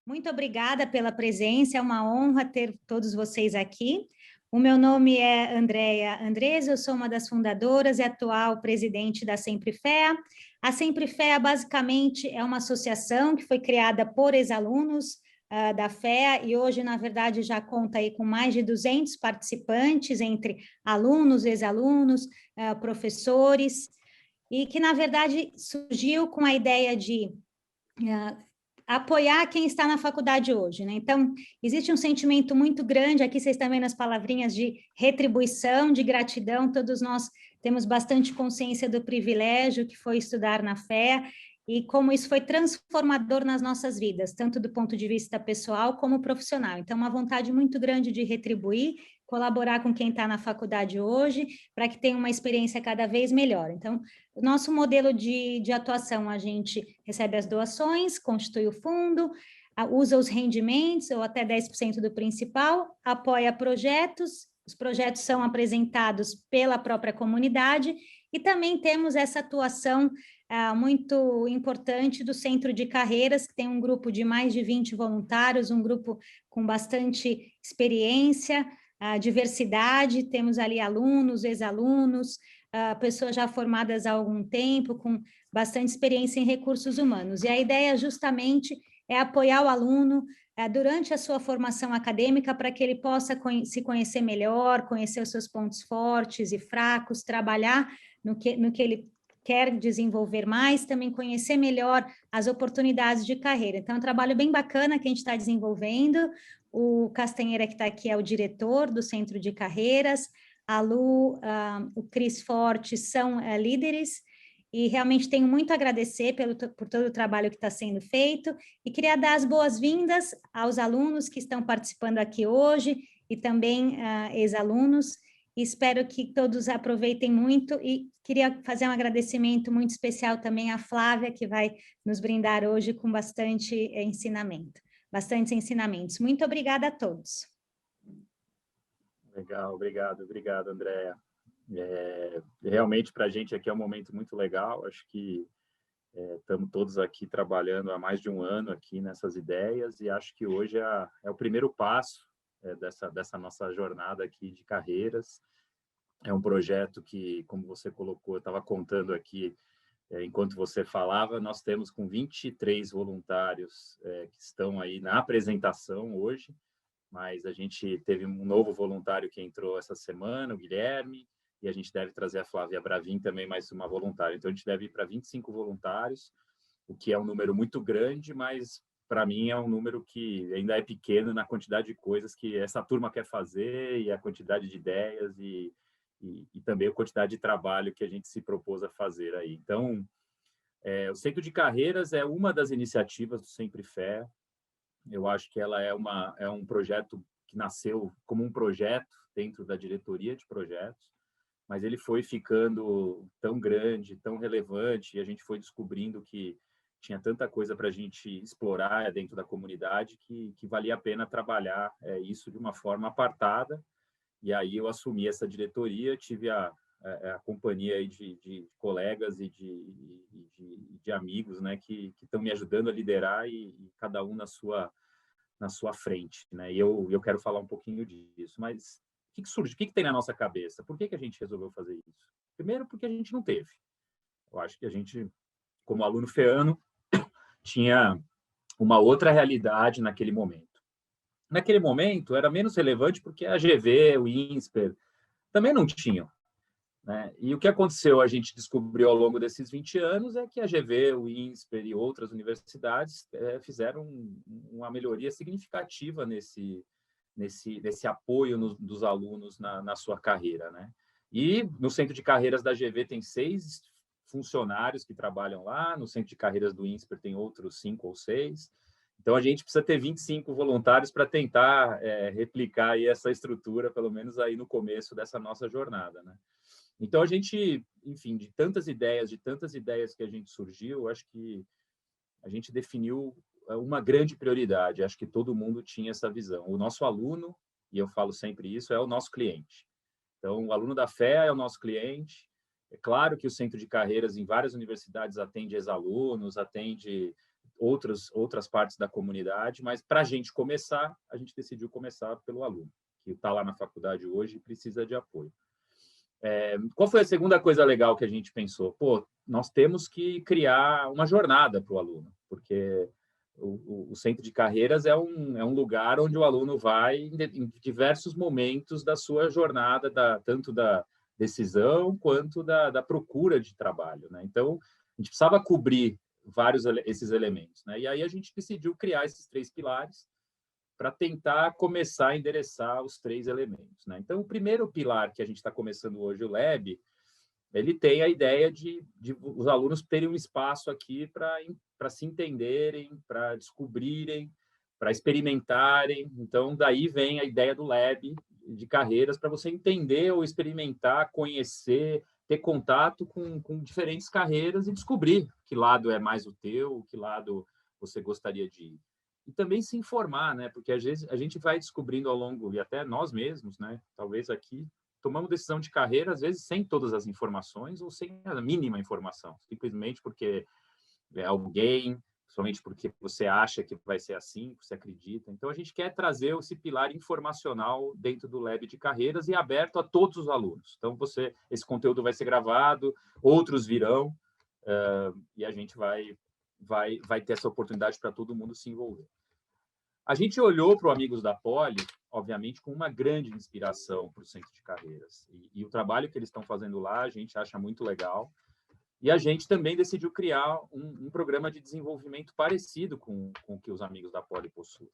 Muito obrigada pela presença, é uma honra ter todos vocês aqui. O meu nome é Andréia Andresa, eu sou uma das fundadoras e atual presidente da Sempre FEA. A Sempre FEA, basicamente, é uma associação que foi criada por ex-alunos da FEA e hoje, na verdade, já conta aí com mais de 200 participantes, entre alunos, ex-alunos, professores, e que, na verdade, surgiu com a ideia de apoiar quem está na faculdade hoje, né? Então, existe um sentimento muito grande, aqui vocês estão vendo as palavrinhas de retribuição, de gratidão, todos nós temos bastante consciência do privilégio que foi estudar na FEA e como isso foi transformador nas nossas vidas, tanto do ponto de vista pessoal como profissional. Então, uma vontade muito grande de retribuir, colaborar com quem está na faculdade hoje, para que tenha uma experiência cada vez melhor. Então, o nosso modelo de atuação, a gente recebe as doações, constitui o fundo, usa os rendimentos, ou até 10% do principal, apoia projetos, os projetos são apresentados pela própria comunidade, e também temos essa atuação muito importante do Centro de Carreiras, que tem um grupo de mais de 20 voluntários, um grupo com bastante experiência, diversidade, temos ali alunos, ex-alunos, pessoas já formadas há algum tempo, com bastante experiência em recursos humanos. E a ideia justamente é apoiar o aluno durante a sua formação acadêmica para que ele possa se conhecer melhor, conhecer os seus pontos fortes e fracos, trabalhar no que ele quer desenvolver mais, também conhecer melhor as oportunidades de carreira. Então, é um trabalho bem bacana que a gente está desenvolvendo. O Castanheira, que está aqui, é o diretor do Centro de Carreiras, a Lu, o Cris Forte são líderes, e realmente tenho muito a agradecer por todo o trabalho que está sendo feito, e queria dar as boas-vindas aos alunos que estão participando aqui hoje, e também ex-alunos, espero que todos aproveitem muito, e queria fazer um agradecimento muito especial também à Flávia, que vai nos brindar hoje com bastantes ensinamentos. Muito obrigada a todos. Legal, obrigado, Andréia. Realmente, para a gente aqui é um momento muito legal, acho que estamos todos aqui trabalhando há mais de um ano aqui nessas ideias, e acho que hoje é o primeiro passo dessa nossa jornada aqui de carreiras. É um projeto que, como você colocou, eu estava contando aqui, enquanto você falava, nós temos com 23 voluntários que estão aí na apresentação hoje, mas a gente teve um novo voluntário que entrou essa semana, o Guilherme, e a gente deve trazer a Flávia Bravin também, mais uma voluntária. Então, a gente deve ir para 25 voluntários, o que é um número muito grande, mas, para mim, é um número que ainda é pequeno na quantidade de coisas que essa turma quer fazer e a quantidade de ideias e também a quantidade de trabalho que a gente se propôs a fazer aí. Então, o Centro de Carreiras é uma das iniciativas do Sempre Fé. Eu acho que ela é um projeto que nasceu como um projeto dentro da diretoria de projetos, mas ele foi ficando tão grande, tão relevante, e a gente foi descobrindo que tinha tanta coisa para a gente explorar dentro da comunidade que valia a pena trabalhar isso de uma forma apartada. E aí eu assumi essa diretoria, tive a companhia aí de colegas e de amigos, né, que estão me ajudando a liderar e cada um na sua frente, né? E eu quero falar um pouquinho disso, mas o que surge? O que tem na nossa cabeça? Por que a gente resolveu fazer isso? Primeiro, porque a gente não teve. Eu acho que a gente, como aluno feano, tinha uma outra realidade naquele momento. Naquele momento, era menos relevante porque a GV, o INSPER, também não tinham, né? E o que aconteceu, a gente descobriu ao longo desses 20 anos, é que a GV, o INSPER e outras universidades fizeram uma melhoria significativa nesse apoio dos alunos na sua carreira, né? E no Centro de Carreiras da GV tem 6 funcionários que trabalham lá, no Centro de Carreiras do INSPER tem outros 5 ou 6. Então, a gente precisa ter 25 voluntários para tentar replicar aí essa estrutura, pelo menos aí no começo dessa nossa jornada, né? Então, a gente, enfim, de tantas ideias que a gente surgiu, acho que a gente definiu uma grande prioridade. Acho que todo mundo tinha essa visão. O nosso aluno, e eu falo sempre isso, é o nosso cliente. Então, o aluno da FEA é o nosso cliente. É claro que o Centro de Carreiras em várias universidades atende ex-alunos, atende outras partes da comunidade, mas para a gente começar, a gente decidiu começar pelo aluno, que está lá na faculdade hoje e precisa de apoio. Qual foi a segunda coisa legal que a gente pensou? Pô, nós temos que criar uma jornada para o aluno, porque o centro de carreiras é um lugar onde o aluno vai em diversos momentos da sua jornada, tanto da decisão quanto da procura de trabalho, né? Então, a gente precisava cobrir esses elementos, né? E aí a gente decidiu criar esses 3 pilares para tentar começar a endereçar os 3 elementos, né? Então, o primeiro pilar que a gente está começando hoje, o Lab, ele tem a ideia de os alunos terem um espaço aqui para se entenderem, para descobrirem, para experimentarem. Então, daí vem a ideia do Lab de carreiras, para você entender ou experimentar, conhecer, ter contato com diferentes carreiras e descobrir que lado é mais o teu, que lado você gostaria de ir. E também se informar, né? Porque às vezes a gente vai descobrindo ao longo, e até nós mesmos, né? Talvez aqui, tomamos decisão de carreira, às vezes sem todas as informações ou sem a mínima informação, simplesmente porque é alguém, somente porque você acha que vai ser assim, você acredita. Então, a gente quer trazer esse pilar informacional dentro do Lab de Carreiras e aberto a todos os alunos. Então, esse conteúdo vai ser gravado, outros virão, e a gente vai ter essa oportunidade para todo mundo se envolver. A gente olhou para o Amigos da Poli, obviamente, com uma grande inspiração para o Centro de Carreiras. E o trabalho que eles estão fazendo lá, a gente acha muito legal. E a gente também decidiu criar um programa de desenvolvimento parecido com o que os Amigos da Poli possuem,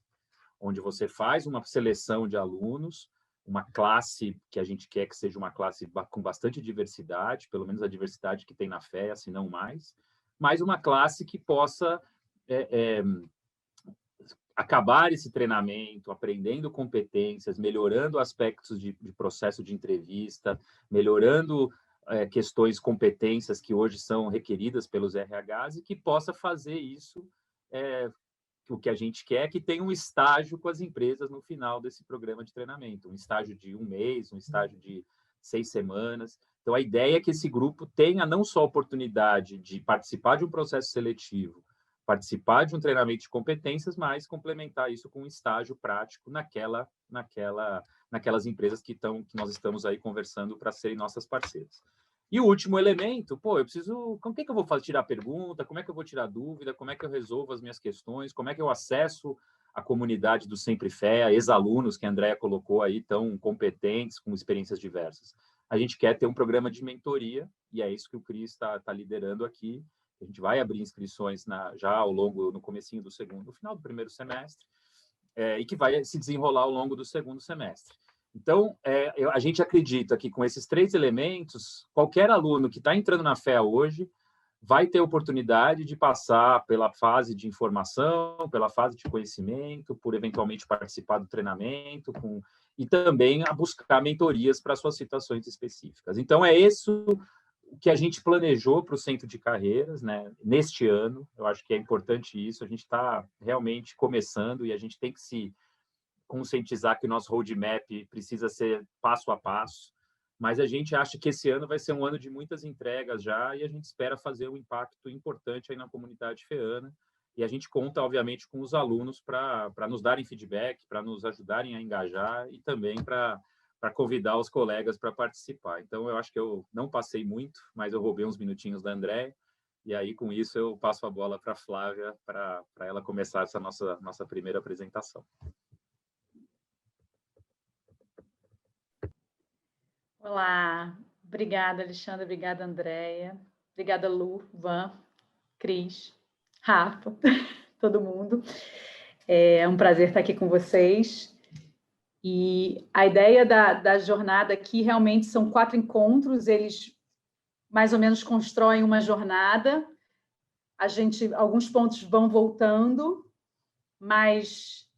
onde você faz uma seleção de alunos, uma classe que a gente quer que seja uma classe com bastante diversidade, pelo menos a diversidade que tem na FEA, se não mais, mas uma classe que possa acabar esse treinamento, aprendendo competências, melhorando aspectos de processo de entrevista, melhorando questões, competências que hoje são requeridas pelos RHs e que possa fazer isso, o que a gente quer, que tenha um estágio com as empresas no final desse programa de treinamento, um estágio de 1 mês, um estágio de 6 semanas. Então, a ideia é que esse grupo tenha não só a oportunidade de participar de um processo seletivo, participar de um treinamento de competências, mas complementar isso com um estágio prático naquelas empresas que nós estamos aí conversando para serem nossas parceiras. E o último elemento, como é que eu vou tirar pergunta, como é que eu vou tirar dúvida, como é que eu resolvo as minhas questões, como é que eu acesso a comunidade do Sempre FEA, ex-alunos que a Andrea colocou aí, tão competentes, com experiências diversas. A gente quer ter um programa de mentoria, e é isso que o Cris está liderando aqui. A gente vai abrir inscrições já no comecinho do no final do primeiro semestre, e que vai se desenrolar ao longo do segundo semestre. Então, a gente acredita que com esses 3 elementos, qualquer aluno que está entrando na FEA hoje vai ter oportunidade de passar pela fase de informação, pela fase de conhecimento, por eventualmente participar do treinamento, e também a buscar mentorias para suas situações específicas. Então, é isso o que a gente planejou para o Centro de Carreiras, né, neste ano. Eu acho que é importante isso. A gente está realmente começando e a gente tem que se conscientizar que o nosso roadmap precisa ser passo a passo, mas a gente acha que esse ano vai ser um ano de muitas entregas já e a gente espera fazer um impacto importante aí na comunidade feana. E a gente conta, obviamente, com os alunos para nos darem feedback, para nos ajudarem a engajar e também para convidar os colegas para participar. Então, eu acho que eu não passei muito, mas eu roubei uns minutinhos da Andréia, e aí, com isso, eu passo a bola para a Flávia, para ela começar essa nossa primeira apresentação. Olá, obrigada, Alexandre, obrigada, Andréia, obrigada, Lu, Van, Cris, Rafa, todo mundo. É um prazer estar aqui com vocês. E a ideia da jornada aqui realmente são 4 encontros, eles mais ou menos constroem uma jornada. Alguns pontos vão voltando, mas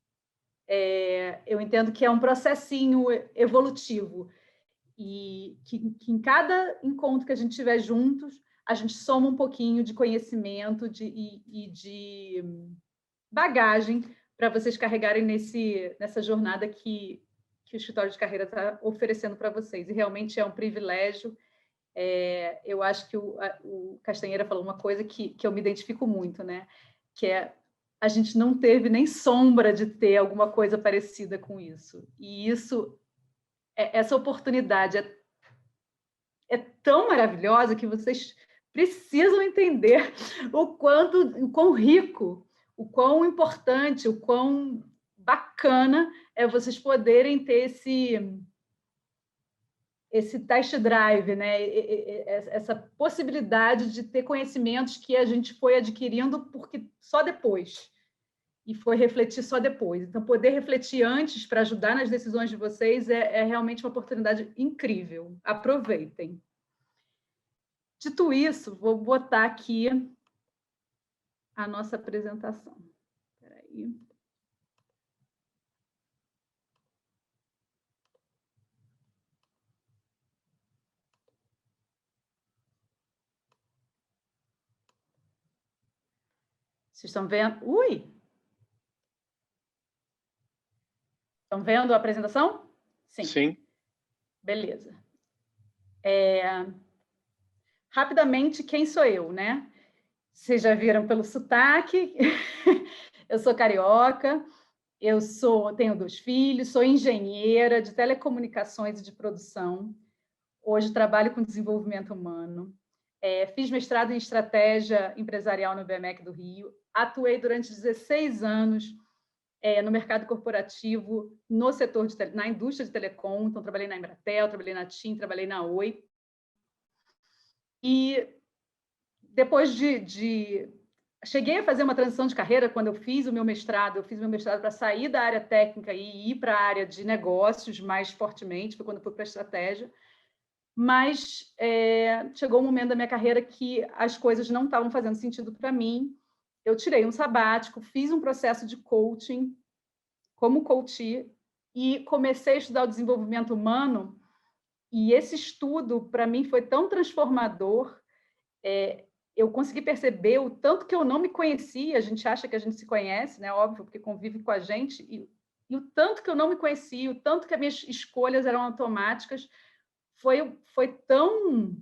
eu entendo que é um processinho evolutivo. E que em cada encontro que a gente tiver juntos, a gente soma um pouquinho de conhecimento e de bagagem para vocês carregarem nessa jornada que o Escritório de Carreira está oferecendo para vocês. E realmente é um privilégio. Eu acho que o Castanheira falou uma coisa que eu me identifico muito, né? que a gente não teve nem sombra de ter alguma coisa parecida com isso. E essa oportunidade é tão maravilhosa que vocês precisam entender o quão rico, o quão importante, o quão bacana é vocês poderem ter esse test drive, né? Essa possibilidade de ter conhecimentos que a gente foi adquirindo porque só depois, e foi refletir só depois. Então, poder refletir antes para ajudar nas decisões de vocês é realmente uma oportunidade incrível. Aproveitem. Dito isso, vou botar aqui a nossa apresentação. Espera aí. Vocês estão vendo? Ui! Estão vendo a apresentação? Sim. Sim. Beleza. Rapidamente, quem sou eu, né? Vocês já viram pelo sotaque. Eu sou carioca, tenho 2 filhos, sou engenheira de telecomunicações e de produção. Hoje trabalho com desenvolvimento humano. Fiz mestrado em estratégia empresarial no BMEC do Rio. Atuei durante 16 anos no mercado corporativo, no setor na indústria de telecom. Então, trabalhei na Embratel, trabalhei na TIM, trabalhei na Oi. E depois cheguei a fazer uma transição de carreira quando eu fiz o meu mestrado. Eu fiz meu mestrado para sair da área técnica e ir para a área de negócios mais fortemente, foi quando eu fui para a estratégia. Mas chegou um momento da minha carreira que as coisas não estavam fazendo sentido para mim. Eu tirei um sabático, fiz um processo de coaching como coach e comecei a estudar o desenvolvimento humano. E esse estudo, para mim, foi tão transformador. Eu consegui perceber o tanto que eu não me conhecia. A gente acha que a gente se conhece, né? Óbvio, porque convive com a gente. E o tanto que eu não me conhecia, o tanto que as minhas escolhas eram automáticas, foi tão,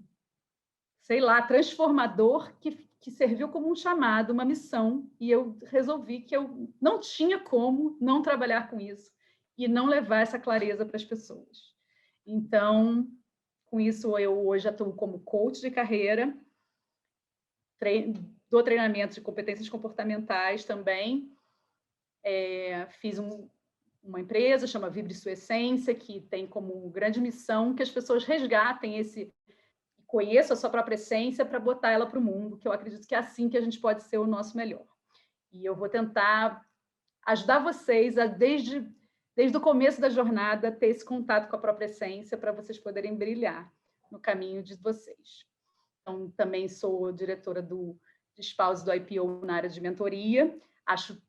sei lá, transformador que serviu como um chamado, uma missão. E eu resolvi que eu não tinha como não trabalhar com isso e não levar essa clareza para as pessoas. Então, com isso, eu hoje atuo como coach de carreira, dou treinamento de competências comportamentais também. Fiz uma empresa, chama Vibre Sua Essência, que tem como grande missão que as pessoas resgatem conheçam a sua própria essência para botar ela para o mundo, que eu acredito que é assim que a gente pode ser o nosso melhor. E eu vou tentar ajudar vocês a, desde o começo da jornada, ter esse contato com a própria essência para vocês poderem brilhar no caminho de vocês. Então, também sou diretora de Spouse do IPO na área de mentoria. Acho,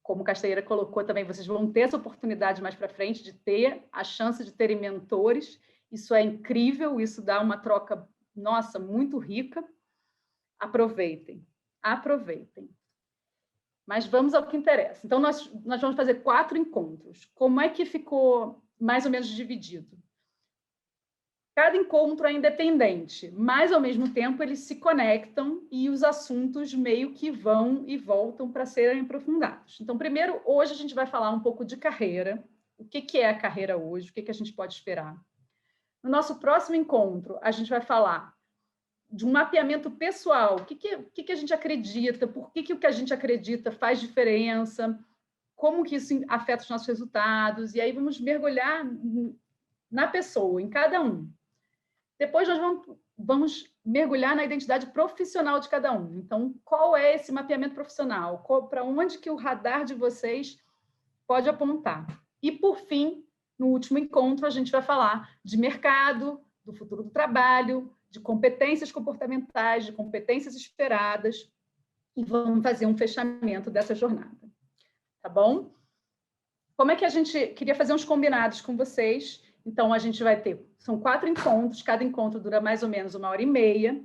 como Castanheira colocou também, vocês vão ter essa oportunidade mais para frente de ter a chance de terem mentores. Isso é incrível, isso dá uma troca, nossa, muito rica. Aproveitem, aproveitem. Mas vamos ao que interessa. Então, nós vamos fazer 4 encontros. Como é que ficou mais ou menos dividido? Cada encontro é independente, mas, ao mesmo tempo, eles se conectam e os assuntos meio que vão e voltam para serem aprofundados. Então, primeiro, hoje a gente vai falar um pouco de carreira. O que é a carreira hoje? O que a gente pode esperar? No nosso próximo encontro, a gente vai falar de um mapeamento pessoal. O que a gente acredita? Por que o que a gente acredita faz diferença? Como que isso afeta os nossos resultados? E aí vamos mergulhar na pessoa, em cada um. Depois nós vamos mergulhar na identidade profissional de cada um. Então, qual é esse mapeamento profissional? Para onde que o radar de vocês pode apontar? E, por fim, no último encontro, a gente vai falar de mercado, do futuro do trabalho, de competências comportamentais, de competências esperadas, e vamos fazer um fechamento dessa jornada. Tá bom? Como é que a gente queria fazer uns combinados com vocês? Então, a gente vai ter, são 4 encontros, cada encontro dura mais ou menos 1h30,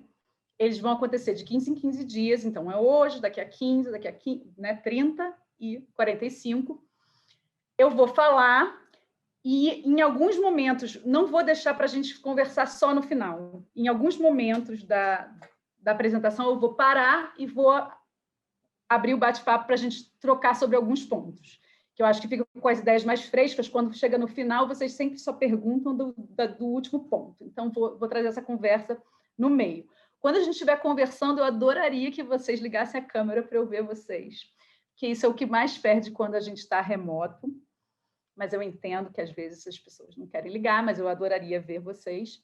eles vão acontecer de 15 em 15 dias, então é hoje, daqui a 15, daqui a 15, né, 30 e 45. Eu vou falar e, em alguns momentos, não vou deixar para a gente conversar só no final. Em alguns momentos da apresentação, eu vou parar e vou abrir o bate-papo para a gente trocar sobre alguns pontos, que eu acho que fica com as ideias mais frescas. Quando chega no final, vocês sempre só perguntam do último ponto. Então, vou trazer essa conversa no meio. Quando a gente estiver conversando, eu adoraria que vocês ligassem a câmera para eu ver vocês, que isso é o que mais perde quando a gente está remoto, mas eu entendo que às vezes as pessoas não querem ligar, mas eu adoraria ver vocês.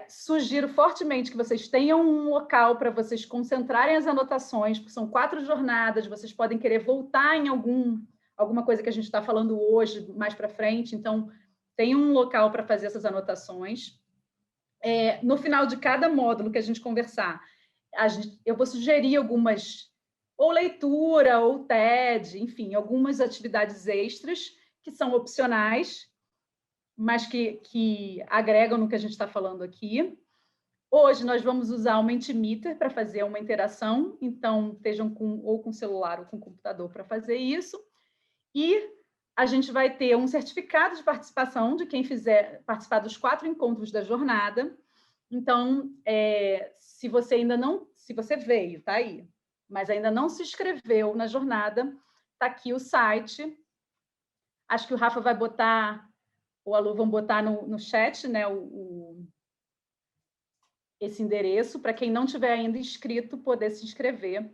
Sugiro fortemente que vocês tenham um local para vocês concentrarem as anotações, porque são 4 jornadas, vocês podem querer voltar em alguma coisa que a gente está falando hoje, mais para frente, então tenham um local para fazer essas anotações. No final de cada módulo que a gente conversar, eu vou sugerir algumas, ou leitura, ou TED, enfim, algumas atividades extras que são opcionais, mas que agregam no que a gente está falando aqui. Hoje nós vamos usar o Mentimeter para fazer uma interação, então estejam ou com celular ou com computador para fazer isso. E a gente vai ter um certificado de participação de quem fizer participar dos 4 encontros da jornada. Então, se você ainda não, se você veio, tá aí, mas ainda não se inscreveu na jornada, tá aqui o site. Acho que o Rafa vai botar, ou a Lu vão botar no chat, né, esse endereço, para quem não tiver ainda inscrito, poder se inscrever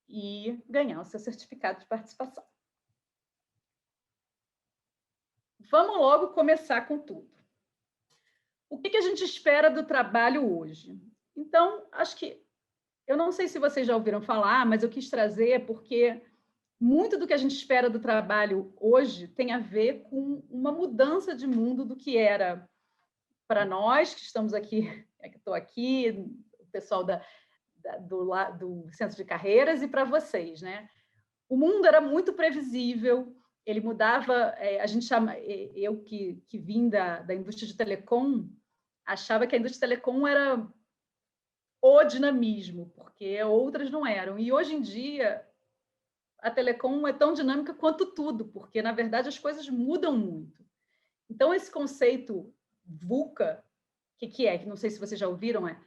e ganhar o seu certificado de participação. Vamos logo começar com tudo. O que a gente espera do trabalho hoje? Então, acho que, eu não sei se vocês já ouviram falar, mas eu quis trazer porque muito do que a gente espera do trabalho hoje tem a ver com uma mudança de mundo do que era para nós, que estamos aqui, que estou aqui, o pessoal do Centro de Carreiras, e para vocês, né? O mundo era muito previsível, ele mudava, a gente chama, eu que vim da indústria de telecom, achava que a indústria de telecom era o dinamismo, porque outras não eram. E hoje em dia, a telecom é tão dinâmica quanto tudo, porque, na verdade, as coisas mudam muito. Então, esse conceito VUCA, que é, que não sei se vocês já ouviram, é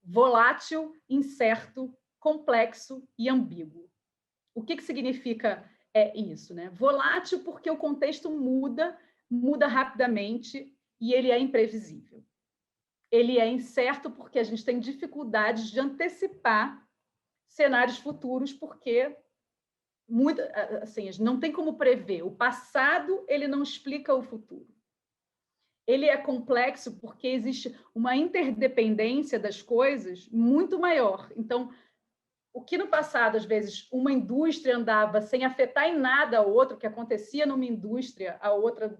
volátil, incerto, complexo e ambíguo. O que significa isso, né? Volátil porque o contexto muda rapidamente e ele é imprevisível. Ele é incerto porque a gente tem dificuldades de antecipar cenários futuros, porque assim, não tem como prever. O passado ele não explica o futuro. Ele é complexo porque existe uma interdependência das coisas muito maior. Então, o que no passado, às vezes, uma indústria andava sem afetar em nada a outra, o que acontecia numa indústria, a outra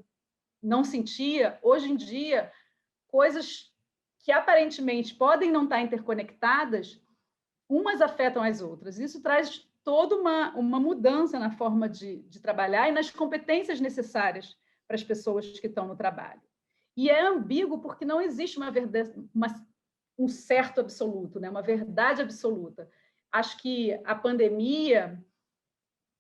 não sentia, hoje em dia, coisas que aparentemente podem não estar interconectadas, umas afetam as outras. Isso traz toda uma mudança na forma de trabalhar e nas competências necessárias para as pessoas que estão no trabalho. E é ambíguo porque não existe um certo absoluto, né? Uma verdade absoluta. Acho que a pandemia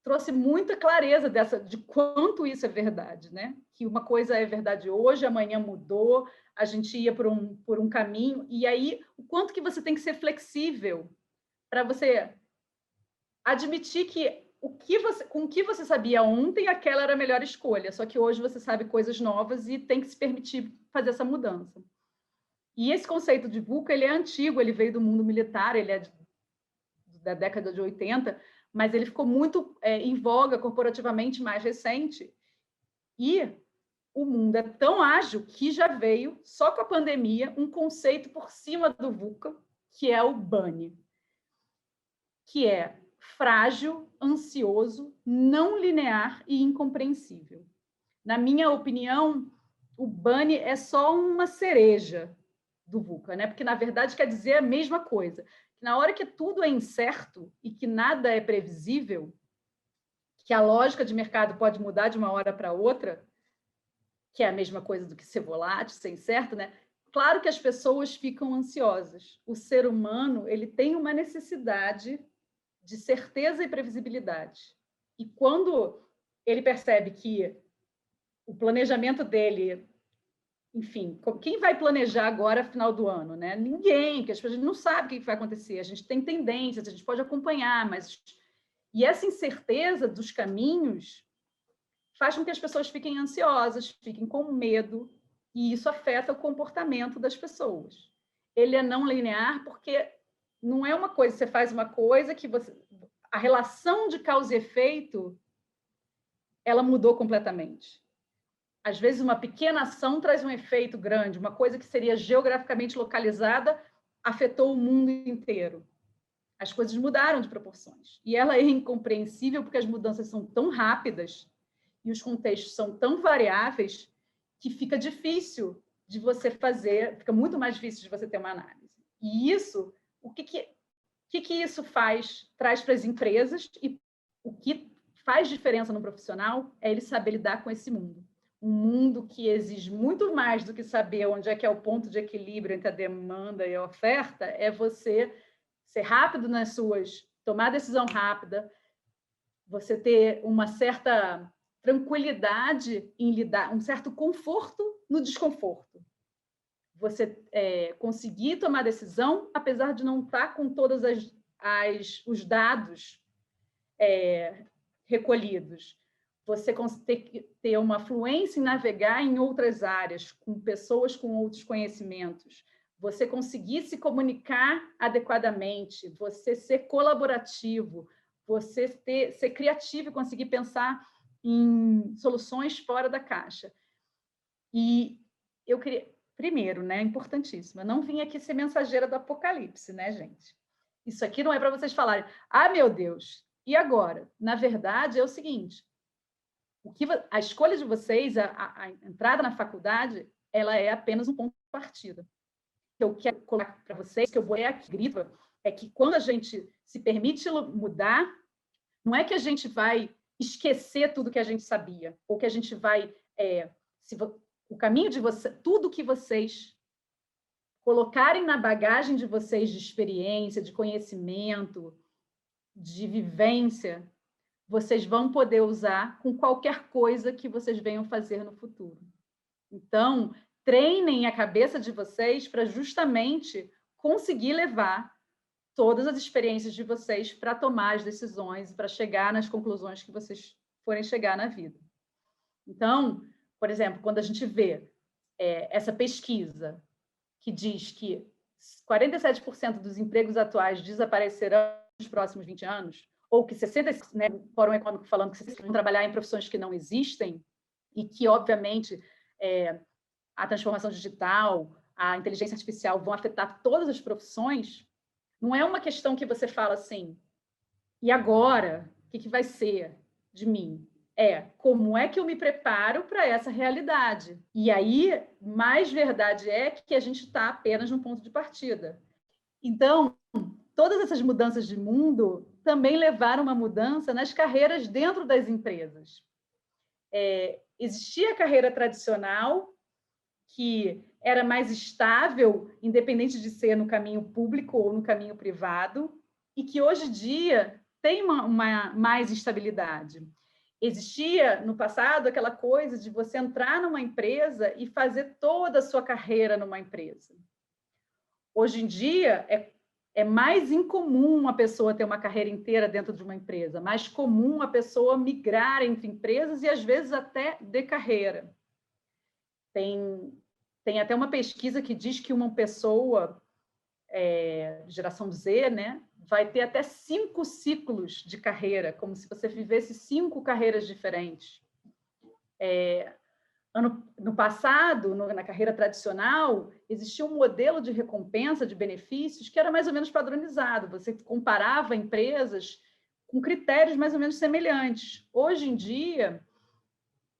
trouxe muita clareza de quanto isso é verdade, né? Que uma coisa é verdade hoje, amanhã mudou, a gente ia por um caminho, e aí o quanto que você tem que ser flexível para você admitir que com o que você sabia ontem, aquela era a melhor escolha, só que hoje você sabe coisas novas e tem que se permitir fazer essa mudança. E esse conceito de VUCA, ele é antigo, ele veio do mundo militar, ele é da década de 80, mas ele ficou muito em voga corporativamente mais recente. E o mundo é tão ágil que já veio, só com a pandemia, um conceito por cima do VUCA, que é o BANI, que é frágil, ansioso, não linear e incompreensível. Na minha opinião, o BANI é só uma cereja do VUCA, né? Porque, na verdade, quer dizer a mesma coisa. Na hora que tudo é incerto e que nada é previsível, que a lógica de mercado pode mudar de uma hora para outra, que é a mesma coisa do que ser volátil, ser incerto, né? Claro que as pessoas ficam ansiosas. O ser humano, ele tem uma necessidade de certeza e previsibilidade. E quando ele percebe que o planejamento dele enfim, quem vai planejar agora final do ano, né? Ninguém, porque as pessoas não sabem o que vai acontecer. A gente tem tendências, a gente pode acompanhar, mas... E essa incerteza dos caminhos faz com que as pessoas fiquem ansiosas, fiquem com medo, e isso afeta o comportamento das pessoas. Ele é não linear porque não é uma coisa, você faz uma coisa que você... A relação de causa e efeito, ela mudou completamente. Às vezes, uma pequena ação traz um efeito grande, uma coisa que seria geograficamente localizada afetou o mundo inteiro. As coisas mudaram de proporções. E ela é incompreensível porque as mudanças são tão rápidas e os contextos são tão variáveis que fica difícil de você fazer, fica muito mais difícil de você ter uma análise. E isso, o que isso traz para as empresas, e o que faz diferença no profissional é ele saber lidar com esse mundo. Um mundo que exige muito mais do que saber onde é que é o ponto de equilíbrio entre a demanda e a oferta, é você ser rápido nas suas, tomar decisão rápida, você ter uma certa tranquilidade em lidar, um certo conforto no desconforto. Você conseguir tomar decisão, apesar de não estar com todos os dados recolhidos. Você ter uma fluência em navegar em outras áreas, com pessoas com outros conhecimentos, você conseguir se comunicar adequadamente, você ser colaborativo, você ser criativo e conseguir pensar em soluções fora da caixa. E eu queria... Primeiro, né, importantíssimo, eu não vim aqui ser mensageira do apocalipse, né, gente? Isso aqui não é para vocês falarem, ah, meu Deus, e agora? Na verdade, é o seguinte, a escolha de vocês, a entrada na faculdade, ela é apenas um ponto de partida. O que eu quero colocar para vocês, que eu vou aqui grito, é que quando a gente se permite mudar, não é que a gente vai esquecer tudo que a gente sabia, ou que a gente vai... o caminho de vocês, tudo que vocês colocarem na bagagem de vocês de experiência, de conhecimento, de vivência, vocês vão poder usar com qualquer coisa que vocês venham fazer no futuro. Então, treinem a cabeça de vocês para justamente conseguir levar todas as experiências de vocês para tomar as decisões, para chegar nas conclusões que vocês forem chegar na vida. Então, por exemplo, quando a gente vê essa pesquisa que diz que 47% dos empregos atuais desaparecerão nos próximos 20 anos, ou que 60%, né, o Fórum Econômico falando que 60% vão trabalhar em profissões que não existem, e que, obviamente, a transformação digital, a inteligência artificial vão afetar todas as profissões, não é uma questão que você fala assim, e agora? O que vai ser de mim? Como é que eu me preparo para essa realidade? E aí, mais verdade é que a gente está apenas no ponto de partida. Então, todas essas mudanças de mundo também levaram uma mudança nas carreiras dentro das empresas. Existia a carreira tradicional, que era mais estável, independente de ser no caminho público ou no caminho privado, e que hoje em dia tem uma mais estabilidade. Existia, no passado, aquela coisa de você entrar numa empresa e fazer toda a sua carreira numa empresa. Hoje em dia, é mais incomum uma pessoa ter uma carreira inteira dentro de uma empresa, mais comum a pessoa migrar entre empresas e, às vezes, até de carreira. Tem até uma pesquisa que diz que uma pessoa, geração Z, né, vai ter até 5 ciclos de carreira, como se você vivesse 5 carreiras diferentes. No passado, na carreira tradicional, existia um modelo de recompensa, de benefícios, que era mais ou menos padronizado. Você comparava empresas com critérios mais ou menos semelhantes. Hoje em dia,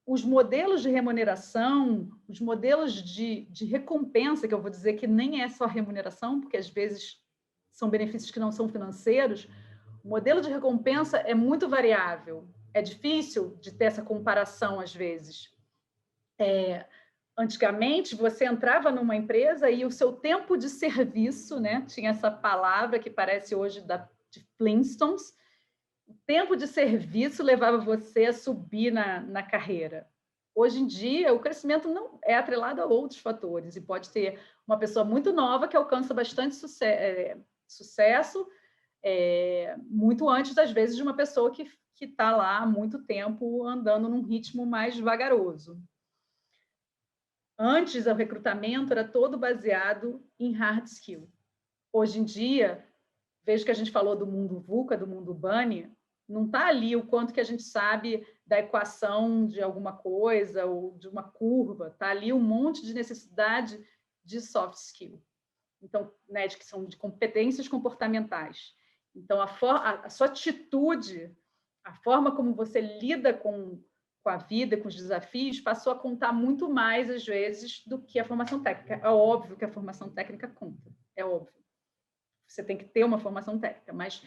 os modelos de remuneração, os modelos de recompensa, que eu vou dizer que nem é só remuneração, porque às vezes são benefícios que não são financeiros, o modelo de recompensa é muito variável. É difícil de ter essa comparação às vezes. Antigamente, você entrava numa empresa e o seu tempo de serviço, né, tinha essa palavra que parece hoje de Flintstones, o tempo de serviço levava você a subir na carreira. Hoje em dia, o crescimento não é atrelado a outros fatores, e pode ter uma pessoa muito nova que alcança bastante sucesso muito antes, às vezes, de uma pessoa que está lá há muito tempo andando num ritmo mais vagaroso. Antes, o recrutamento era todo baseado em hard skill. Hoje em dia, vejo que a gente falou do mundo VUCA, do mundo Bunny, não está ali o quanto que a gente sabe da equação de alguma coisa ou de uma curva, está ali um monte de necessidade de soft skill. Então, né, que são de competências comportamentais. Então, a sua atitude, a forma como você lida com a vida, com os desafios, passou a contar muito mais, às vezes, do que a formação técnica. É óbvio que a formação técnica conta, é óbvio. Você tem que ter uma formação técnica, mas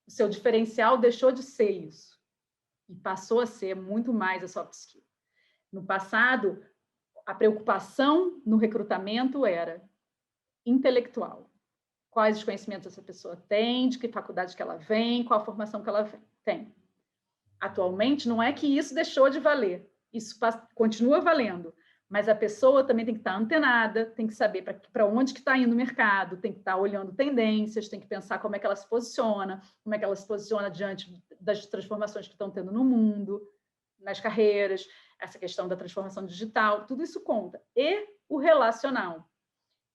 o seu diferencial deixou de ser isso e passou a ser muito mais a soft skill. No passado, a preocupação no recrutamento era intelectual. Quais os conhecimentos essa pessoa tem, de que faculdade que ela vem, qual a formação que ela tem. Atualmente, não é que isso deixou de valer, isso continua valendo, mas a pessoa também tem que estar antenada, tem que saber para onde que está indo o mercado, tem que estar olhando tendências, tem que pensar como é que ela se posiciona, como é que ela se posiciona diante das transformações que estão tendo no mundo, nas carreiras, essa questão da transformação digital, tudo isso conta. E o relacional,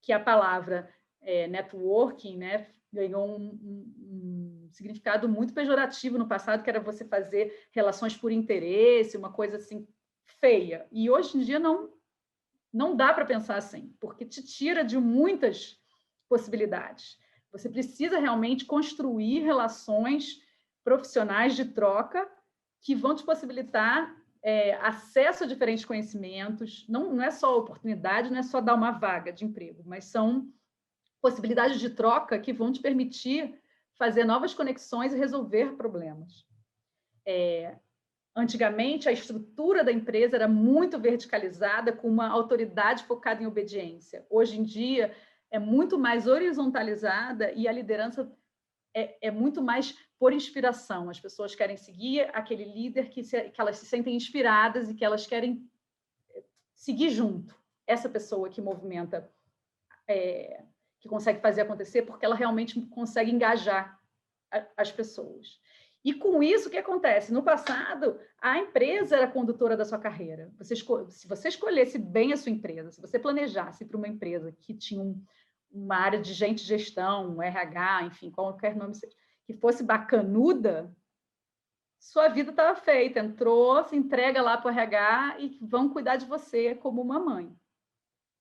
que a palavra networking, né, ganhou um significado muito pejorativo no passado, que era você fazer relações por interesse, uma coisa assim feia. E hoje em dia não dá para pensar assim, porque te tira de muitas possibilidades. Você precisa realmente construir relações profissionais de troca que vão te possibilitar acesso a diferentes conhecimentos. Não é só oportunidade, não é só dar uma vaga de emprego, mas são possibilidades de troca que vão te permitir fazer novas conexões e resolver problemas. Antigamente, a estrutura da empresa era muito verticalizada, com uma autoridade focada em obediência. Hoje em dia, é muito mais horizontalizada e a liderança é muito mais por inspiração. As pessoas querem seguir aquele líder que elas se sentem inspiradas e que elas querem seguir junto. Essa pessoa que movimenta, que consegue fazer acontecer, porque ela realmente consegue engajar as pessoas. E com isso, o que acontece? No passado, a empresa era a condutora da sua carreira. Se você escolhesse bem a sua empresa, se você planejasse para uma empresa que tinha uma área de gente de gestão, um RH, enfim, qualquer nome seja, que fosse bacanuda, sua vida estava feita. Entrou, se entrega lá para o RH e vão cuidar de você como uma mãe.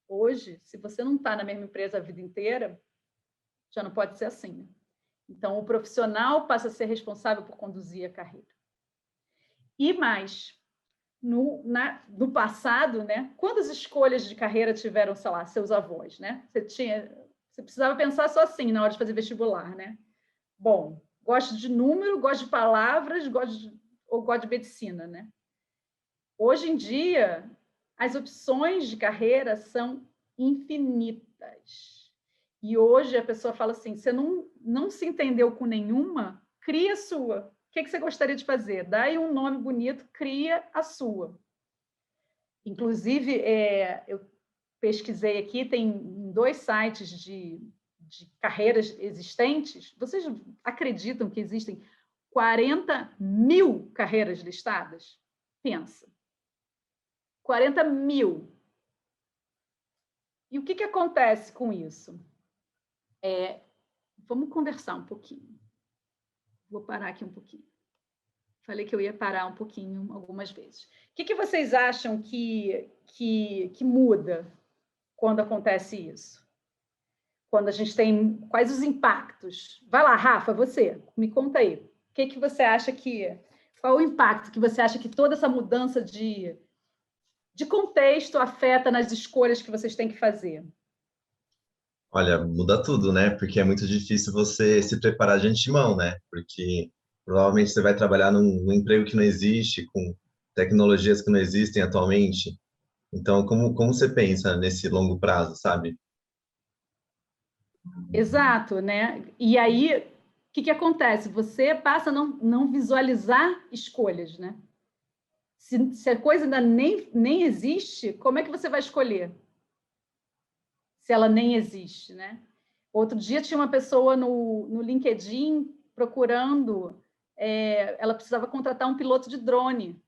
Hoje, se você não está na mesma empresa a vida inteira, já não pode ser assim, né? Então, o profissional passa a ser responsável por conduzir a carreira. E mais, no passado, né, quantas escolhas de carreira tiveram, sei lá, seus avós, né? Você precisava pensar só assim na hora de fazer vestibular, né? Bom, gosto de número, gosto de palavras, gosto de medicina, né? Hoje em dia, as opções de carreira são infinitas. E hoje a pessoa fala assim, você não se entendeu com nenhuma, cria a sua. O que você gostaria de fazer? Dá aí um nome bonito, cria a sua. Inclusive, eu pesquisei aqui, tem 2 sites de carreiras existentes. Vocês acreditam que existem 40 mil carreiras listadas? Pensa. 40 mil. E o que acontece com isso? Vamos conversar um pouquinho. Vou parar aqui um pouquinho. Falei que eu ia parar um pouquinho algumas vezes. O que vocês acham que muda quando acontece isso? Quando a gente tem... Quais os impactos? Vai lá, Rafa, você. Me conta aí. O que você acha que... Qual o impacto que você acha que toda essa mudança de contexto afeta nas escolhas que vocês têm que fazer? Olha, muda tudo, né? Porque é muito difícil você se preparar de antemão, né? Porque provavelmente você vai trabalhar num emprego que não existe, com tecnologias que não existem atualmente. Então, como você pensa nesse longo prazo, sabe? Exato, né? E aí, o que acontece? Você passa a não visualizar escolhas, né? Se a coisa ainda nem existe, como é que você vai escolher? Se ela nem existe, né? Outro dia tinha uma pessoa no LinkedIn procurando, ela precisava contratar um piloto de drone.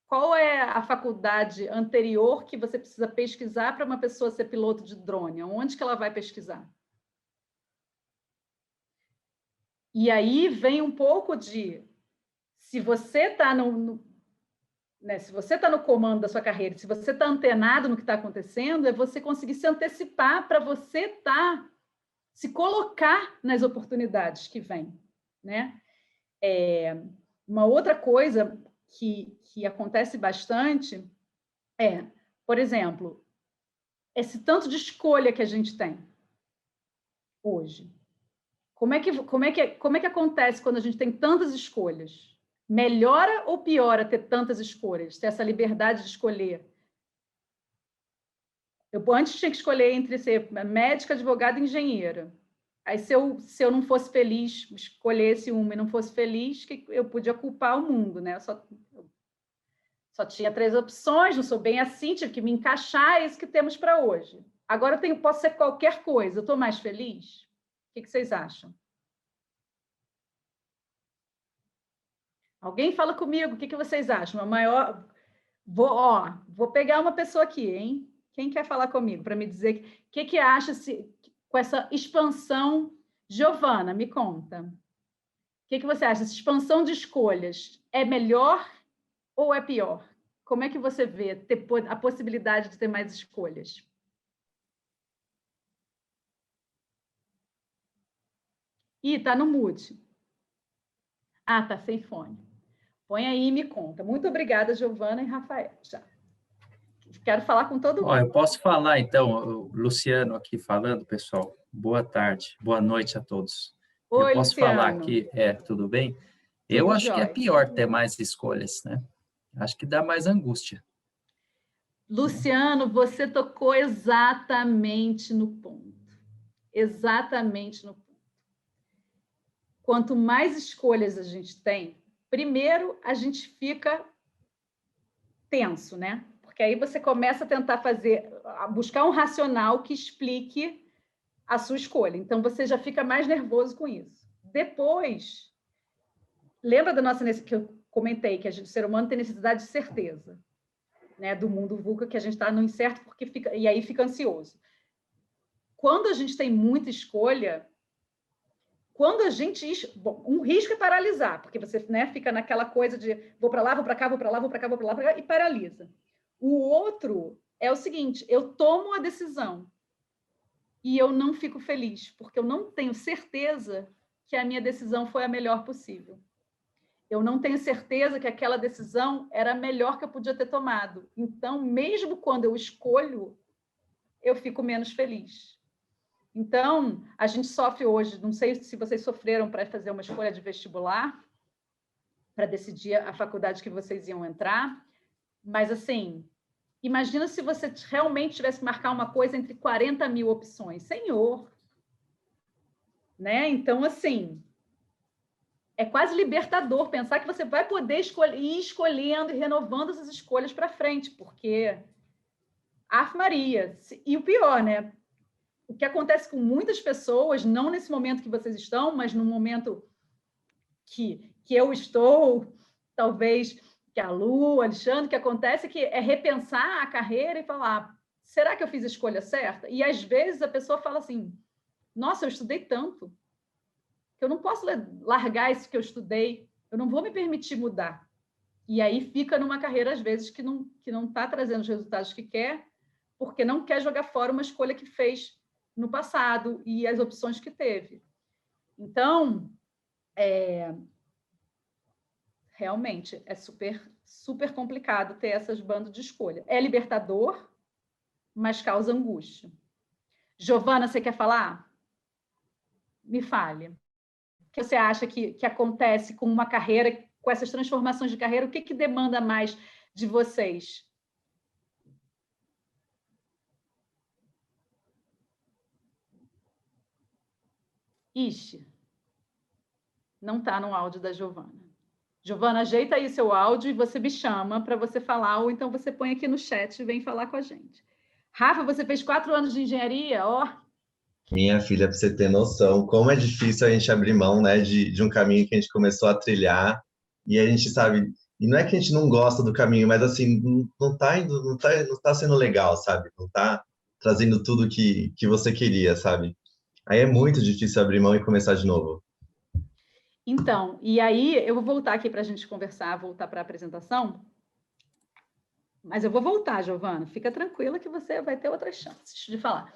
Qual é a faculdade anterior que você precisa pesquisar para uma pessoa ser piloto de drone? Onde que ela vai pesquisar? E aí vem um pouco de, se você está né, se você está no comando da sua carreira, se você está antenado no que está acontecendo, é você conseguir se antecipar para você se colocar nas oportunidades que vêm, né? Uma outra coisa que acontece bastante por exemplo, esse tanto de escolha que a gente tem hoje. Como é que acontece quando a gente tem tantas escolhas? Melhora ou piora ter tantas escolhas, ter essa liberdade de escolher? Eu antes tinha que escolher entre ser médica, advogada e engenheira. Aí, se eu não fosse feliz, escolhesse uma e não fosse feliz, que eu podia culpar o mundo, né? Eu só tinha 3 opções, não sou bem assim, tive que me encaixar, é isso que temos para hoje. Agora posso ser qualquer coisa, eu estou mais feliz? O que vocês acham? Alguém fala comigo, o que vocês acham? Vou pegar uma pessoa aqui, hein? Quem quer falar comigo para me dizer o que acha com essa expansão? Giovana, me conta. O que você acha? Essa expansão de escolhas é melhor ou é pior? Como é que você vê a possibilidade de ter mais escolhas? Ih, tá no mute. Ah, tá sem fone. Põe aí e me conta. Muito obrigada, Giovana e Rafael. Já. Quero falar com todo mundo. Eu posso falar, então, o Luciano aqui falando, pessoal. Boa tarde, boa noite a todos. Oi, eu posso Luciano. falar aqui, tudo bem? Eu acho que é pior ter mais escolhas, né? Acho que dá mais angústia. Luciano, você tocou exatamente no ponto. Exatamente no ponto. Quanto mais escolhas a gente tem, primeiro a gente fica tenso, né? Porque aí você começa a tentar buscar um racional que explique a sua escolha. Então você já fica mais nervoso com isso. Depois, lembra da nossa que eu comentei que o ser humano tem necessidade de certeza, né? Do mundo VUCA, que a gente está no incerto e aí fica ansioso. Quando a gente tem muita escolha, um risco é paralisar, porque você, né, fica naquela coisa de vou para lá, vou para cá, vou para lá, vou para cá, vou para lá, e paralisa. O outro é o seguinte: eu tomo a decisão e eu não fico feliz, porque eu não tenho certeza que a minha decisão foi a melhor possível. Eu não tenho certeza que aquela decisão era a melhor que eu podia ter tomado. Então, mesmo quando eu escolho, eu fico menos feliz. Então, a gente sofre hoje, não sei se vocês sofreram para fazer uma escolha de vestibular, para decidir a faculdade que vocês iam entrar, mas assim, imagina se você realmente tivesse que marcar uma coisa entre 40 mil opções. Senhor! Né? Então, assim, é quase libertador pensar que você vai poder ir escolhendo e renovando essas escolhas para frente, porque Ave Maria. E o pior, né? O que acontece com muitas pessoas, não nesse momento que vocês estão, mas no momento que eu estou, talvez que a Lu, o Alexandre, que acontece é repensar a carreira e falar, será que eu fiz a escolha certa? E às vezes a pessoa fala assim, nossa, eu estudei tanto, que eu não posso largar isso que eu estudei, eu não vou me permitir mudar. E aí fica numa carreira, às vezes, que não está trazendo os resultados que quer, porque não quer jogar fora uma escolha que fez no passado e as opções que teve. Então, realmente, é super, super complicado ter essas bandas de escolha. É libertador, mas causa angústia. Giovana, você quer falar? Me fale. O que você acha que acontece com uma carreira, com essas transformações de carreira? O que demanda mais de vocês? Ixi, não está no áudio da Giovana. Giovana, ajeita aí seu áudio e você me chama para você falar, ou então você põe aqui no chat e vem falar com a gente. Rafa, você fez 4 anos de engenharia, ó. Minha filha, para você ter noção, como é difícil a gente abrir mão, né, de um caminho que a gente começou a trilhar, e a gente sabe, e não é que a gente não gosta do caminho, mas assim, não tá indo, não tá sendo legal, sabe? Não tá trazendo tudo que você queria, sabe? Aí é muito difícil abrir mão e começar de novo. Então, e aí eu vou voltar aqui para a gente conversar, voltar para a apresentação, mas eu vou voltar, Giovana, fica tranquila que você vai ter outras chances de falar.